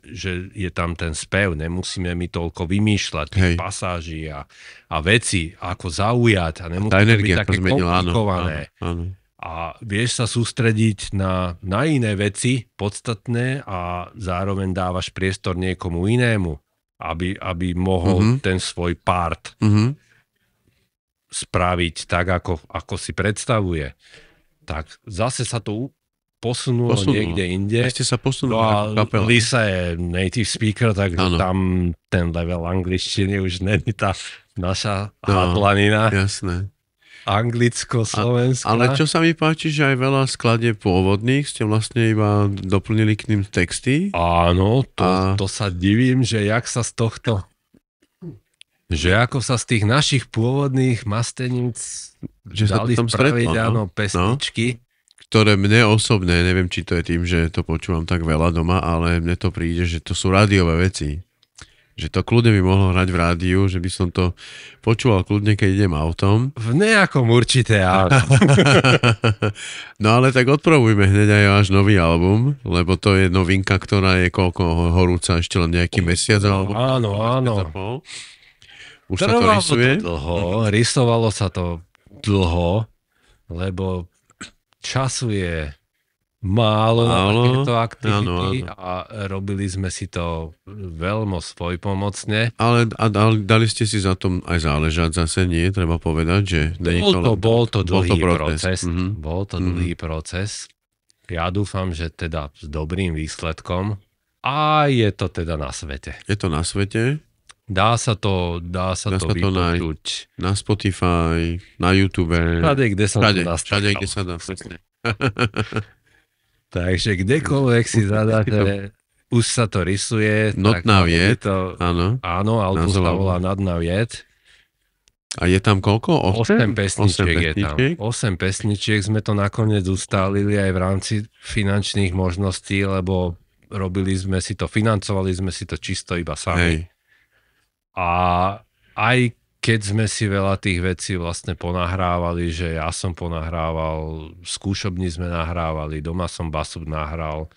je tam ten spev, nemusíme mi toľko vymýšľať tých pasáží a veci, ako zaujať a nemusíme byť také komplikované. Áno. A vieš sa sústrediť na iné veci podstatné a zároveň dávaš priestor niekomu inému, aby mohol ten svoj part spraviť tak, ako si predstavuje. Tak zase sa to posunulo niekde inde. Ešte sa posunulo. No a Lisa je native speaker, takže tam ten level angličtiny už není tá naša hadlanina. Jasné. Anglicko-slovenská. Ale čo sa mi páči, že aj veľa skladieb pôvodných ste vlastne iba doplnili k ním texty. Áno, to sa divím, že jak sa z tohto... Že ako sa z tých našich pôvodných masteníc dali spraviť, pesničky. Ktoré mne osobne, neviem, či to je tým, že to počúvam tak veľa doma, ale mne to príde, že to sú rádiové veci. Že to kľudne by mohlo hrať v rádiu, že by som to počúval kľudne, keď idem autom. V nejakom určite áno. No ale tak odpravujme hneď aj váš nový album, lebo to je novinka, ktorá je koľko horúca, ešte len nejaký mesiac alebo... Áno. Už sa to rysuje? Rysovalo sa to dlho, lebo času je málo na takéto aktivity a robili sme si to veľmi svojpomocne. Ale dali ste si za tom aj záležať zase, nie? Treba povedať, že... Bol to dlhý proces. Bol to dlhý proces. Ja dúfam, že teda s dobrým výsledkom a je to teda na svete. Je to na svete? Dá sa to vypočuť. Na Spotify, na YouTube. Všade, kde som to nastavil. Všade, kde sa dá. Takže kdekoľvek si zadáte, už sa to rysuje. Not Naviet, áno. Áno, album sa volá Not Naviet. A je tam koľko? 8 pesničiek je tam. 8 pesničiek sme to nakoniec ustálili aj v rámci finančných možností, lebo financovali sme si to čisto iba sami. A aj keď sme si veľa tých vecí vlastne ponahrávali, že ja som ponahrával, skúšobni sme nahrávali, doma som basu nahral,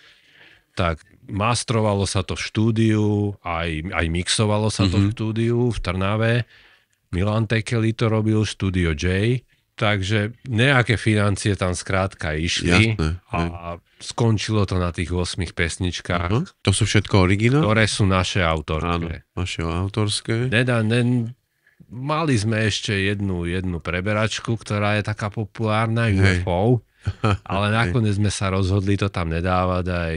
tak mastrovalo sa to v štúdiu, aj mixovalo sa to v štúdiu v Trnave. Milan Tekeli to robil, Studio J, takže nejaké financie tam skrátka išli. Jasné, a skončilo to na tých 8 pesničkách. To sú všetko originál? Ktoré sú naše autorské. Áno, naše autorské. Mali sme ešte jednu preberačku, ktorá je taká populárna, UFO, ale nakoniec sme sa rozhodli to tam nedávať aj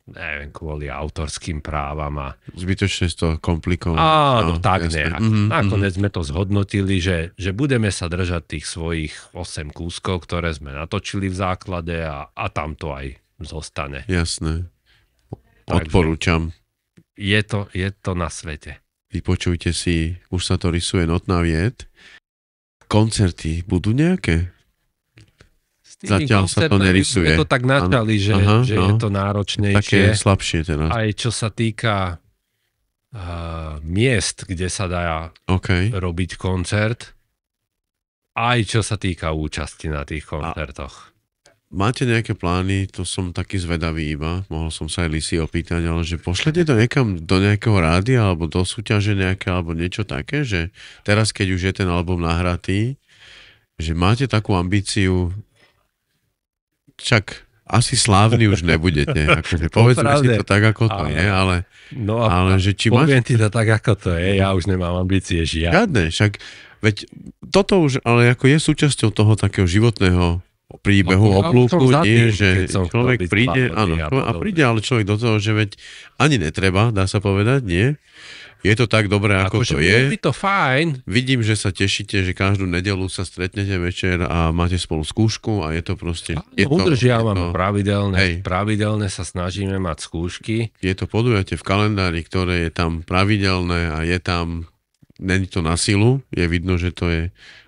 neviem, kvôli autorským právam. Zbytočne to komplikovať. Áno, tak nejak. Nakoniec sme to zhodnotili, že budeme sa držať tých svojich 8 kúskov, ktoré sme natočili v základe a tam to aj zostane. Jasné. Odporúčam. Je to na svete. Vypočujte si, už sa to rysuje Not Naviet. Koncerty budú nejaké? Zatiaľ sa to nerysuje. Je to tak načali, že je to náročnejšie. Také slabšie teraz. Aj čo sa týka miest, kde sa dá robiť koncert, aj čo sa týka účasti na tých koncertoch. Máte nejaké plány, to som taký zvedavý iba, mohol som sa aj Lisy opýtať, ale že pošlete to niekam do nejakého rádia, alebo do súťaže nejaké, alebo niečo také, že teraz, keď už je ten album nahratý, že máte takú ambíciu, však asi slávni už nebudete. Akože povedzme si to tak, ako to je, ale že či poviem ti to tak, ako to je, ja už nemám ambície žiadne. Však, veď toto už, ale ako je súčasťou toho takého životného príbehu oplúku, nie, že človek príde, príde ale človek do toho, že veď ani netreba, dá sa povedať, nie? Je to tak dobré, ako to je. Je to fajn. Vidím, že sa tešíte, že každú nedeľu sa stretnete večer a máte spolu skúšku a je to proste... Udržiavame pravidelne sa snažíme mať skúšky. Je to podujatie v kalendári, ktoré je tam pravidelné a je tam... Není to na silu, je vidno, že to je...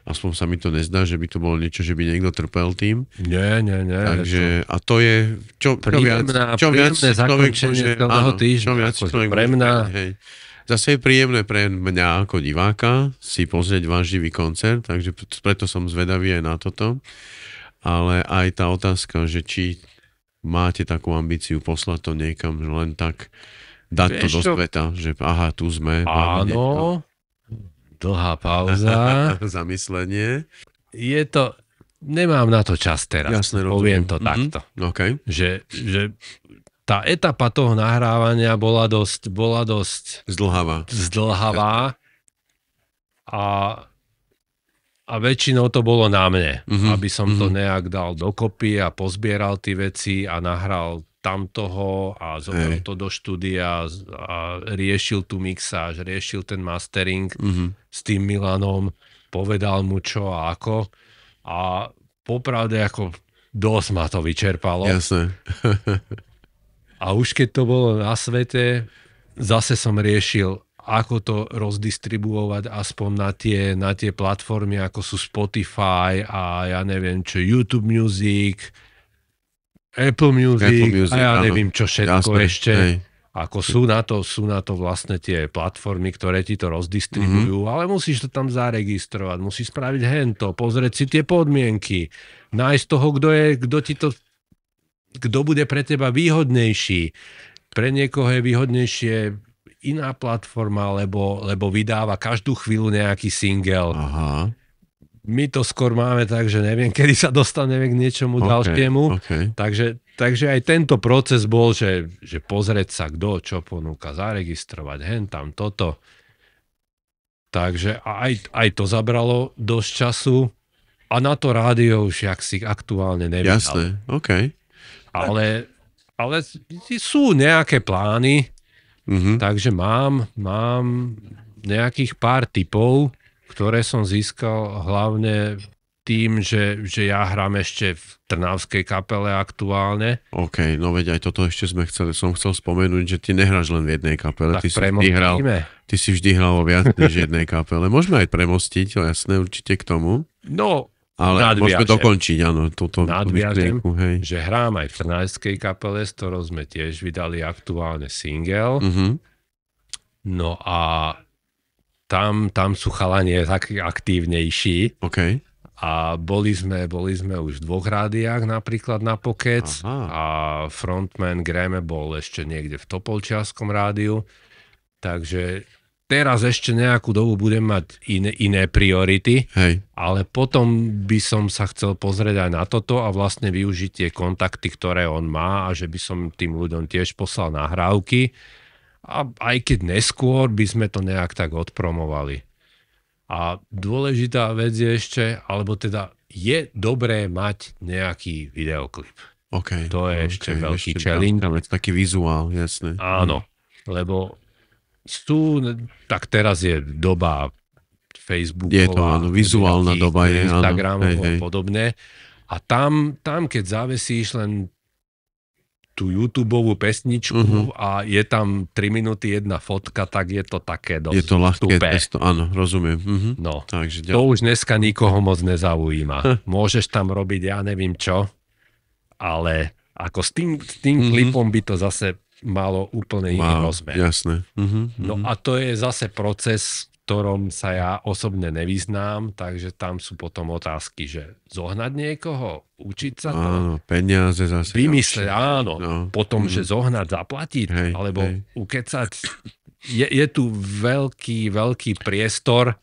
Aspoň sa mi to nezdá, že by to bolo niečo, že by niekto trpel tým. Nie. Takže, a to je... Príjemné zakončenie celého týždňa. Pre mňa... Zase je príjemné pre mňa ako diváka si pozrieť váš živý koncert, takže preto som zvedavý aj na toto. Ale aj tá otázka, že či máte takú ambíciu poslať to niekam, že len tak dať to do sveta, že aha, tu sme. Áno, dlhá pauza. Zamyslenie. Je to... Nemám na to čas teraz. Jasne, poviem to takto. Okay. Že tá etapa toho nahrávania bola dosť zdĺhavá a väčšinou to bolo na mne, aby som to nejak dal dokopy a pozbieral tie veci a nahral tamtoho a zobral to do štúdia a riešil tú mixáž, riešil ten mastering s tým Milanom, povedal mu čo a ako a popravde ako dosť ma to vyčerpalo. Jasné. A už keď to bolo na svete, zase som riešil, ako to rozdistribuovať aspoň na tie platformy, ako sú Spotify a ja neviem čo, YouTube Music, Apple Music a ja neviem čo všetko ešte. Ako sú na to vlastne tie platformy, ktoré ti to rozdistribujú, ale musíš to tam zaregistrovať, musíš spraviť hento, pozrieť si tie podmienky, nájsť toho, kto bude pre teba výhodnejší. Pre niekoho je výhodnejšie iná platforma, lebo vydáva každú chvíľu nejaký single. Aha. My to skôr máme tak, že neviem, kedy sa dostaneme k niečomu ďalšiemu. Takže aj tento proces bol, že pozrieť sa, kto čo ponúka, zaregistrovať, tam toto. Takže aj to zabralo dosť času a na to rádio už jak si aktuálne nevydal. Jasné, Ale sú nejaké plány, takže mám nejakých pár tipov, ktoré som získal hlavne tým, že ja hrám ešte v trnavskej kapele aktuálne. OK, no veď aj toto ešte som chcel spomenúť, že ty nehráš len v jednej kapele. Tak ty si vždy hral o viac než jednej kapele. Môžeme aj premostiť, jasné, určite k tomu. No, ale môžeme dokončiť, áno, túto myšlienku. Že hrám aj v trnavskej kapele, s ktorou sme tiež vydali aktuálne single. No a tam sú chalanie takí aktívnejší. OK. A boli sme už v 2 rádiách napríklad na Pokec a frontman Gréme bol ešte niekde v Topolčiarskom rádiu. Takže teraz ešte nejakú dobu budem mať iné priority, ale potom by som sa chcel pozrieť aj na toto a vlastne využiť tie kontakty, ktoré on má a že by som tým ľuďom tiež poslal nahrávky. A aj keď neskôr by sme to nejak tak odpromovali. A dôležitá vec je ešte, alebo teda je dobré mať nejaký videoklip. To je ešte veľký challenge. Taký vizuál, jasné. Áno, lebo tak teraz je doba Facebooková. Je to, áno, vizuálna doba je. Instagramov a podobne. A tam, keď zavesíš len tú YouTubeovú pesničku a je tam 3 minúty jedna fotka, tak je to také dosť je to ľahké tupé. Áno, rozumiem. No, takže to už dneska nikoho moc nezaujíma. Môžeš tam robiť ja neviem čo, ale ako s tým klipom by to zase malo úplne iný rozmer. Jasné. No a to je zase proces, ktorom sa ja osobne nevyznám, takže tam sú potom otázky, že zohnať niekoho, učiť sa to. Áno, peniaze zase. Vymysleť, áno. No. Potom, že zohnať, zaplatiť, alebo ukecať. Je tu veľký priestor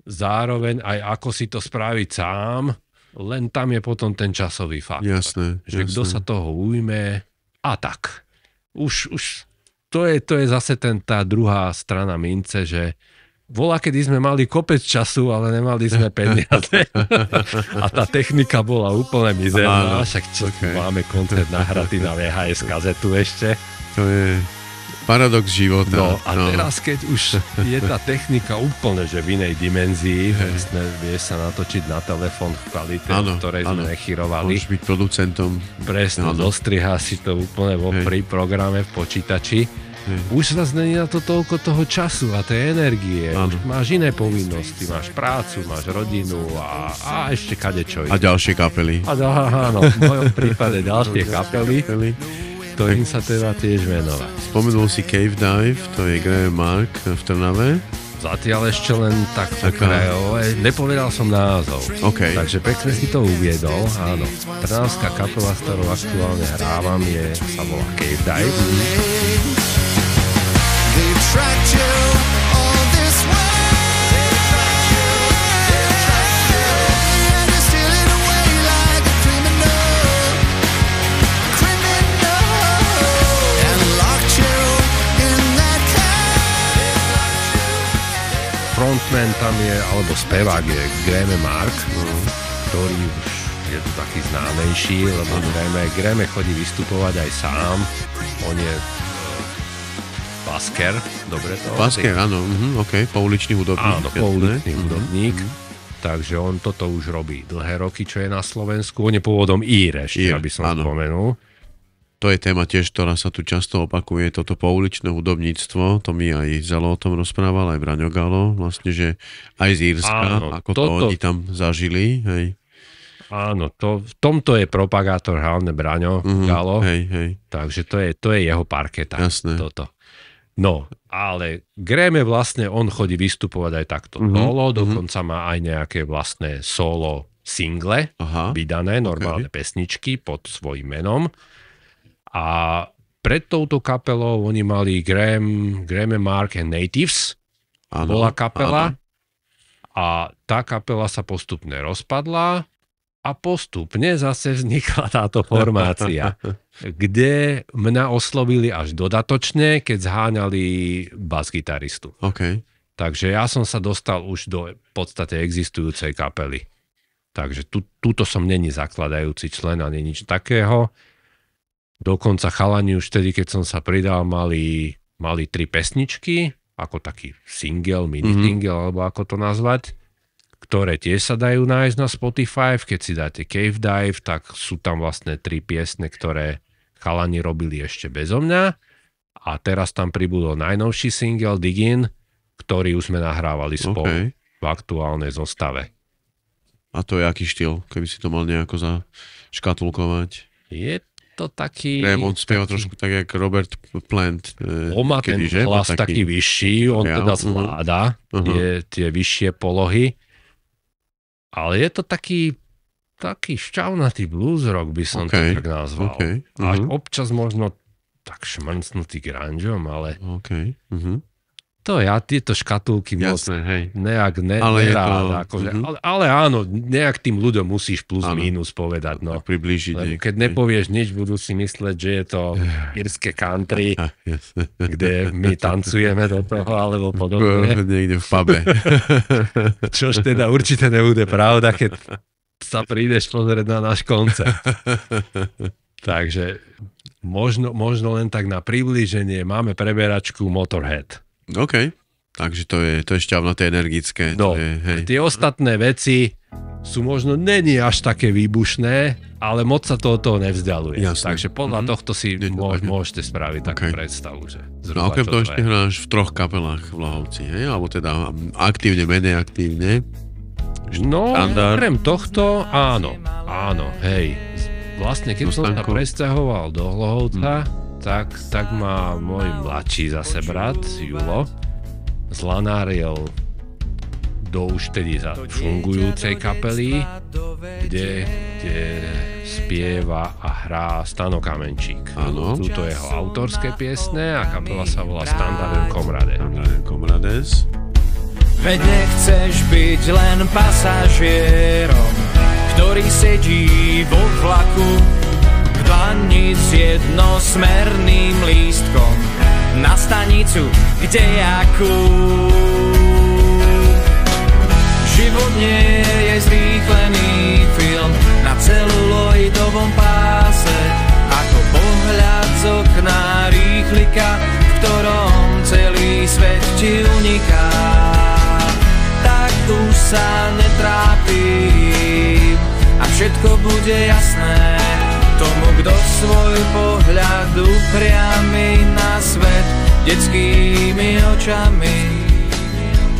zároveň aj ako si to spraviť sám, len tam je potom ten časový faktor. Jasné. Že kto sa toho ujme a tak. Už to je zase tá druhá strana mince, že kedy sme mali kopec času, ale nemali sme peniaze. A tá technika bola úplne mizerná, však máme koncert nahratý na VHS kazetu ešte. To je paradox života. No a teraz, keď už je tá technika úplne, že v inej dimenzii, vieš sa natočiť na telefón v kvalite, ktorej sme nechyrovali. Môžeš byť producentom. Presne, zostrihá si to úplne vo free programe v počítači. Už zase není na to toľko toho času a tej energie. Už máš iné povinnosti, máš prácu, máš rodinu a ešte kadečo. A ďalšie kapely. Áno, v mojom prípade ďalšie kapely. Ktorým sa teda tiež venovať. Spomenul si Cave Dive, to je Graham Mark v Trnave. Zatiaľ ešte len takto krajové. Nepovedal som názov. Okay. Takže pekne si to uviedol. Áno. Trnavská kapela, s ktorou aktuálne hrávam, sa volá Cave Dive. Frontman tam je, alebo spevák je Graham Mark, ktorý už je tu taký známejší, lebo Graham chodí vystupovať aj sám. On je basker, dobre to? Basker, áno, pouličný hudobník. Áno, pouličný hudobník. Takže on toto už robí dlhé roky, čo je na Slovensku. On je pôvodom Ír, aby som spomenul. To je téma tiež, ktorá sa tu často opakuje, toto pouličné hudobníctvo, to mi aj Zalo o tom rozprával, aj Braňo Galo, vlastne, že aj z Írska, ako to oni tam zažili, hej. Áno, v tomto je propagátor hlavne Braňo Galo, hej. Takže to je jeho parketa. Jasné. Toto. No, ale Graham vlastne, on chodí vystupovať aj takto solo, dokonca má aj nejaké vlastné solo single, vydané, normálne pesničky pod svojím menom. A pred touto kapelou oni mali Graham Mark and Natives, bola kapela, a tá kapela sa postupne rozpadla a postupne zase vznikla táto formácia, kde mňa oslovili až dodatočne, keď zháňali basgitaristu. Okay. Takže ja som sa dostal už do podstate existujúcej kapely. Takže tuto som není zakladajúci člen a nie nič takého. Dokonca chalani už vtedy, keď som sa pridal, mali 3 pesničky, ako taký single, mini single, alebo ako to nazvať, ktoré tiež sa dajú nájsť na Spotify. Keď si dáte Cave Dive, tak sú tam vlastne 3 piesne, ktoré chalani robili ešte bezo mňa. A teraz tam pribudol najnovší single Dig In, ktorý už sme nahrávali spolu v aktuálnej zostave. A to je aký štýl, keby si to mal nejako zaškatulkovať? Je to taký... On spieva trošku tak, jak Robert Plant. On má ten hlas taký vyšší, on teda zvláda tie vyššie polohy. Ale je to taký šťavnatý blues rock, by som to tak nazval. A občas možno tak šmrncnutý grungeom, ale... To ja tieto škatulky nejak nerád. Ale áno, nejak tým ľuďom musíš plus mínus povedať. No. Priblížiť. Keď nepovieš nič, budú si mysleť, že je to írske country, kde my tancujeme do toho, alebo podobne. Niekde v pube. Čož teda určite nebude pravda, keď sa prídeš pozrieť na náš koncert. Takže možno len tak na priblíženie máme preberačku Motorhead. OK, takže to je šťavnaté, energické. No, tie ostatné veci sú možno není až také výbušné, ale moc sa toho nevzdialuje. Jasne. Takže podľa tohto si môžete spraviť takú predstavu. Že no okrem toho ešte hráš v 3 kapelách v Lahovci, hej? Alebo teda aktívne, menej aktívne. No, okrem tohto, áno, hej. Vlastne, keď som sa presťahoval do Hlohovca, tak ma môj mladší zase brat, Julo, zlanáril do už tedy fungujúcej kapely, kde spieva a hrá Stano Kamenčík. Áno. Sú to jeho autorské piesne a kapela sa volá Standard and Comrades. Veď nechceš byť len pasažierom, ktorý sedí vo vlaku v dlani s jednosmerným lístkom na stanicu kdejakú. Život nie je zrýchlený film na celuloidovom páse, ako pohľad z okna rýchlika, v ktorom celý svet ti uniká. Tak už sa netrápim a všetko bude jasné tomu, kto svoj pohľad upriami na svet detskými očami.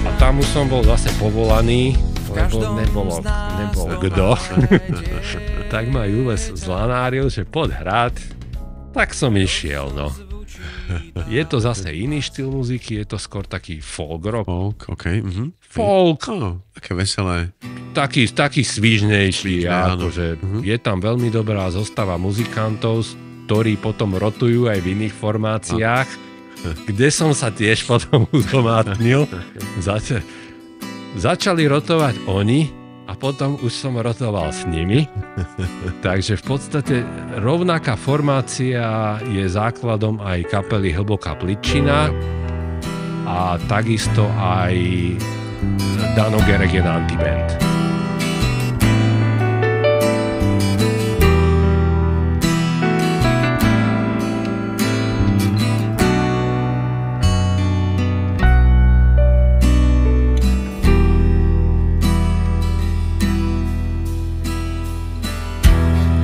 A tam už som bol zase povolaný, lebo nebolo kto. Tak ma Jules zlanáril, že poď hrať, tak som išiel, no. Je to zase iný štýl muziky, je to skôr taký folk rock. Folk, okej. Okay, Folk. Také veselé. Taký svižnejší. Akože je tam veľmi dobrá zostava muzikantov, ktorí potom rotujú aj v iných formáciách, kde som sa tiež potom uzomátnil. Začali rotovať oni a potom už som rotoval s nimi. Takže v podstate rovnaká formácia je základom aj kapely Hlboká pličina a takisto aj Dano Geregen Antiband.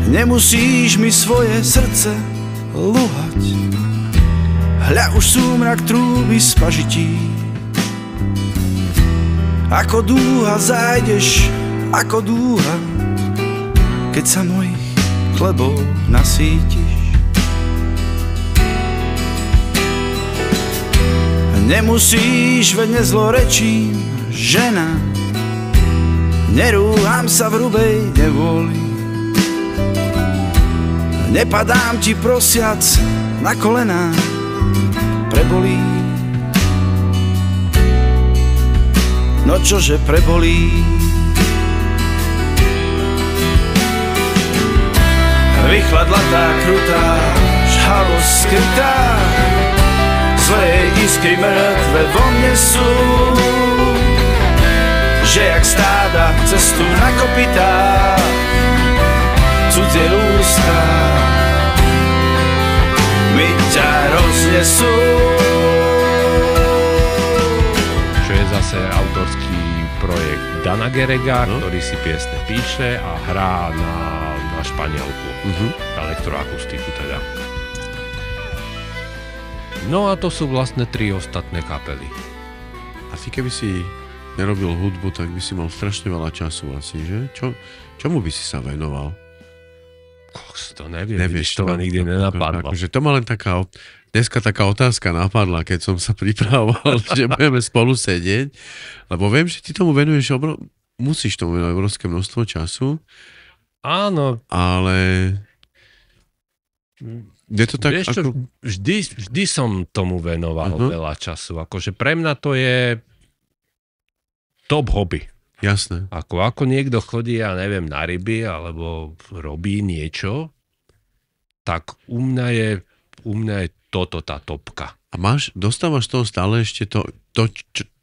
Nemusíš mi svoje srdce lúhať, hľa už súmrak trúby z pažití. Ako dúha zájdeš, ako dúha, keď sa mojich chlebov nasítiš. Nemusíš, veď nezlorečím, žena, nerúham sa v hrubej nevôli. Nepadám ti prosiac na kolená, prebolí. No čože prebolí? Vychladlatá, krutá, žhavosť skrytá, zlé iskry mŕtve vo mne sú, že jak stáda cestu na kopytách cudzie ústa mi ťa roznesú. Čo je zase autorský projekt Dana Gerega, ktorý si piesne píše a hrá na španielku, elektroakustiku teda. No a to sú vlastne 3 ostatné kapely. Asi keby si nerobil hudbu, tak by si mal strašne veľa času asi, že? Čomu by si sa venoval? To nevieš, to ma nikdy nenapadlo. Akože to ma len dneska taká otázka napadla, keď som sa pripravoval, že budeme spolu sedieť, lebo viem, že ty tomu venuješ musíš tomu venovať obrovské množstvo času. Áno. Ale je to tak, vieš čo, vždy som tomu venoval veľa času. Akože pre mňa to je top hobby. Jasné. Ako niekto chodí, ja neviem, na ryby, alebo robí niečo, tak u mňa je toto tá topka. A dostávaš toho stále ešte to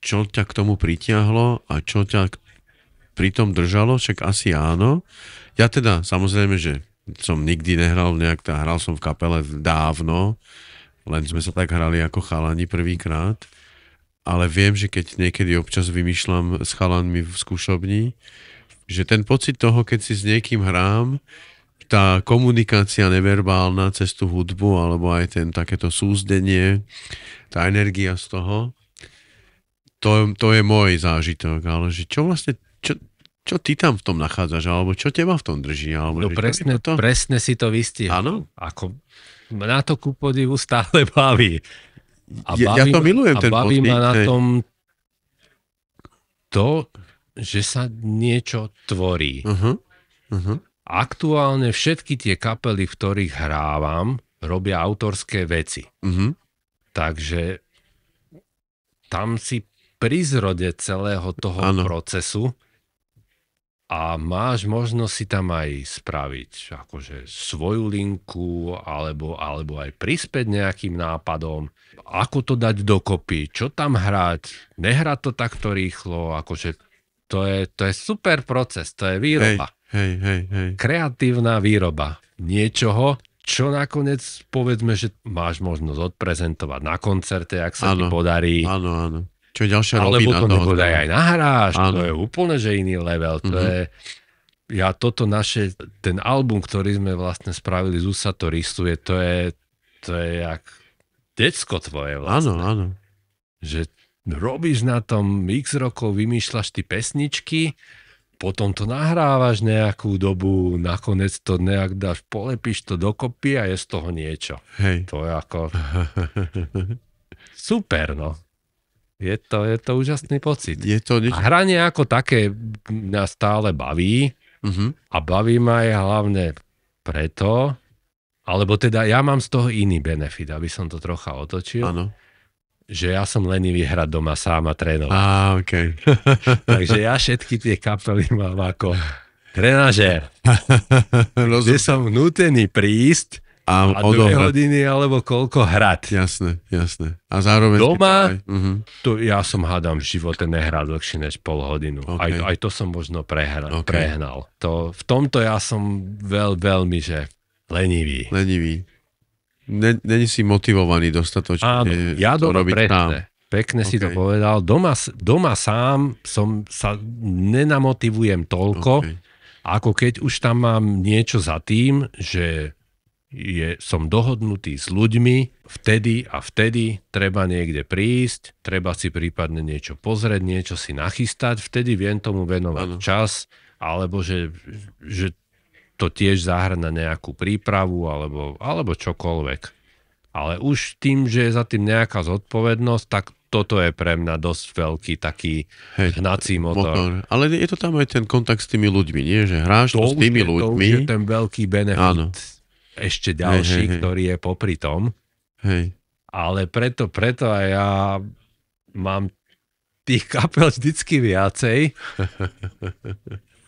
čo ťa k tomu pritiahlo a čo ťa pri tom držalo? Však asi áno. Ja teda, samozrejme, že som nikdy nehral hral som v kapele dávno, len sme sa tak hrali ako chalani prvýkrát. Ale viem, že keď niekedy občas vymýšľam s chalanmi v skúšobni, že ten pocit toho, keď si s niekým hrám, tá komunikácia neverbálna cez tú hudbu, alebo aj takéto súzdenie, tá energia z toho, to je môj zážitok. Ale že čo vlastne, čo ty tam v tom nachádzaš, alebo čo teba v tom drží? Alebo, no presne si to vystihol. Áno? Ako na to ku podivu stále baví. Ja to milujem, ten baví ma na tom to, že sa niečo tvorí. Aktuálne všetky tie kapely, v ktorých hrávam, robia autorské veci. Takže tam si pri zrode celého toho procesu a máš možnosť si tam aj spraviť akože svoju linku alebo aj prispäť nejakým nápadom, ako to dať dokopy, čo tam hrať, nehrať to takto rýchlo, akože to je super proces, to je výroba. Hej. Kreatívna výroba niečoho, čo nakoniec povedzme, že máš možnosť odprezentovať na koncerte, ak sa ti podarí. Áno. Čo je ďalšia rovina alebo to toho. nebodaj aj nahráš, to je úplne že iný level. To je, ten album, ktorý sme vlastne spravili z USA to rysuje, to je jak decko tvoje vlastne. Áno. Že robíš na tom x rokov, vymýšľaš ty pesničky, potom to nahrávaš nejakú dobu, nakoniec to nejak dáš, polepíš to dokopy a je z toho niečo. Hej. To je ako super, no. Je to úžasný pocit. A hranie ako také mňa stále baví a baví ma aj hlavne preto, alebo teda ja mám z toho iný benefit, aby som to trocha otočil. Áno. Že ja som lenivý hrať doma sám a trénovať. Okay. Takže ja všetky tie kapely mám ako trenažér. Kde som nútený prísť a 2 hodiny alebo koľko hrať. Jasné. A zároveň... Doma, ja som hádam v živote nehral dlhšie než pol hodinu. Okay. Aj to som možno prehnal. V tomto ja som veľmi, že lenivý. Není si motivovaný dostatočne. Áno, ja doma presne. Pekne si to povedal. Doma sám sa nenamotivujem toľko, ako keď už tam mám niečo za tým, že som dohodnutý s ľuďmi, vtedy treba niekde prísť, treba si prípadne niečo pozrieť, niečo si nachystať, vtedy viem tomu venovať čas, alebo že to tiež zahrať na nejakú prípravu alebo čokoľvek. Ale už tým, že je za tým nejaká zodpovednosť, tak toto je pre mňa dosť veľký taký hnací motor. Ale je to tam aj ten kontakt s tými ľuďmi, nie? Že hráš to s tými ľuďmi. To je ten veľký benefit. Ešte ďalší, ktorý je popri tom. Hej. Ale preto aj ja mám tých kapel vždycky viacej,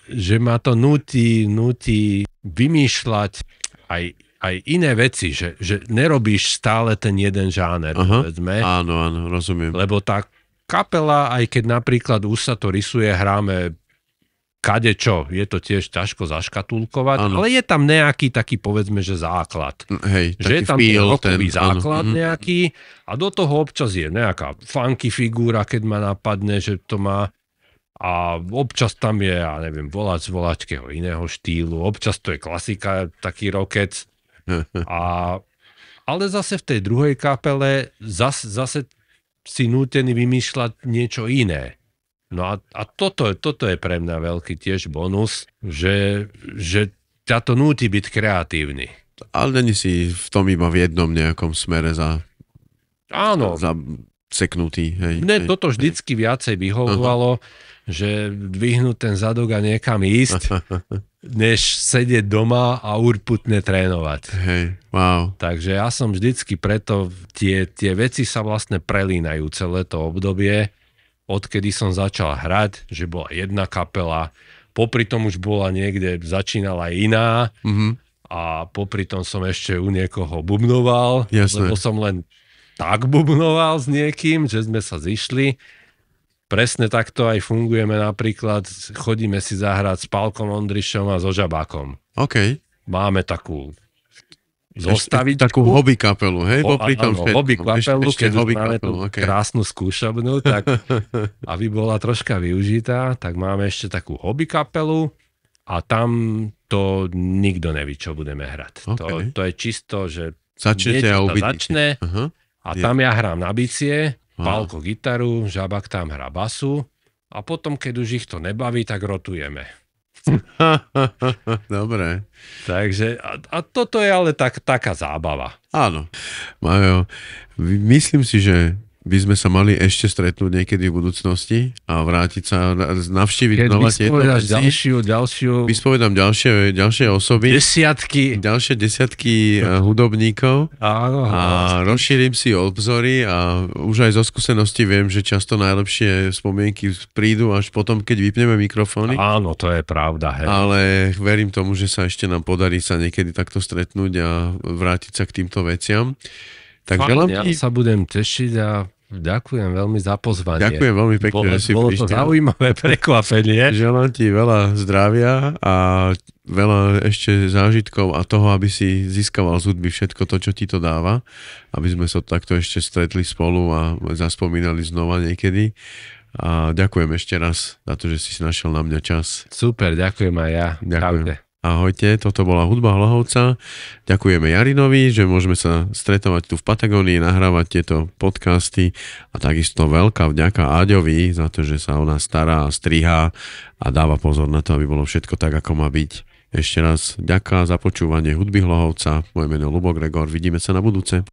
že ma to nutí vymýšľať aj iné veci, že nerobíš stále ten jeden žáner, povedzme. Áno, rozumiem. Lebo tá kapela, aj keď napríklad už sa to rysuje, hráme kadečo, je to tiež ťažko zaškatulkovať, ale je tam nejaký taký, povedzme, že základ. Hej, že je tam ten rokový základ nejaký a do toho občas je nejaká funky figúra, keď ma napadne, že to má. A občas tam je, ja neviem, volač z volačkého iného štýlu, občas to je klasika, taký rockec. Ale zase v tej druhej kapele zase si nútený vymýšľať niečo iné. No a toto je pre mňa veľký tiež bonus, že ťa to núti byť kreatívny. Ale není si v tom iba v jednom nejakom smere zaseknutý. Mne toto vždycky viacej vyhovovalo, že dvihnúť ten zadok a niekam ísť, než sedieť doma a urputne trénovať. Hej, wow. Takže ja som vždycky preto, tie veci sa vlastne prelínajú celé to obdobie, odkedy som začal hrať, že bola jedna kapela, popri tom už bola niekde, začínala iná a popri tom som ešte u niekoho bubnoval, lebo som len tak bubnoval s niekým, že sme sa zišli. Presne takto aj fungujeme, napríklad chodíme si zahrať s Pálkom Ondrišom a so Žabákom. OK. Máme takú zostavičku. Takú hobby kapelu, hej? Hobby kapelu, keď už máme tú krásnu skúšobnú, tak aby bola troška využitá, tak máme ešte takú hobby kapelu a tam to nikto neví, čo budeme hrať. Okay. To je čisto, že niečo začne a tam ja hrám na bicie, Pálko gitaru, Žabák tam hrá basu a potom, keď už ich to nebaví, tak rotujeme. Dobre. Takže a toto je ale taká zábava. Áno. Majo, myslím si, že by sme sa mali ešte stretnúť niekedy v budúcnosti a vrátiť sa, navštíviť znova tieto veci. Vyspovedám ďalšie osoby. Ďalšie desiatky hudobníkov. Áno. A rozšírim si obzory a už aj zo skúsenosti viem, že často najlepšie spomienky prídu až potom, keď vypneme mikrofóny. Áno, to je pravda. Hej. Ale verím tomu, že sa ešte nám podarí sa niekedy takto stretnúť a vrátiť sa k týmto veciam. Tak ja sa budem tešiť a ďakujem veľmi za pozvanie. Ďakujem veľmi pekne, že si prišiel. Bolo to zaujímavé prekvapenie. Želám ti veľa zdravia a veľa ešte zážitkov a toho, aby si získaval z hudby všetko to, čo ti to dáva. Aby sme sa takto ešte stretli spolu a zaspomínali znova niekedy. A ďakujem ešte raz za to, že si našiel na mňa čas. Super, ďakujem aj ja. Ďakujem. Ahojte, toto bola Hudba Hlohovca. Ďakujeme Jarinovi, že môžeme sa stretovať tu v Patagónii, nahrávať tieto podcasty a takisto veľká vďaka Áďovi za to, že sa o nás stará a strihá a dáva pozor na to, aby bolo všetko tak, ako má byť. Ešte raz ďakujem za počúvanie Hudby Hlohovca. Moje meno Ľubo Gregor, vidíme sa na budúce.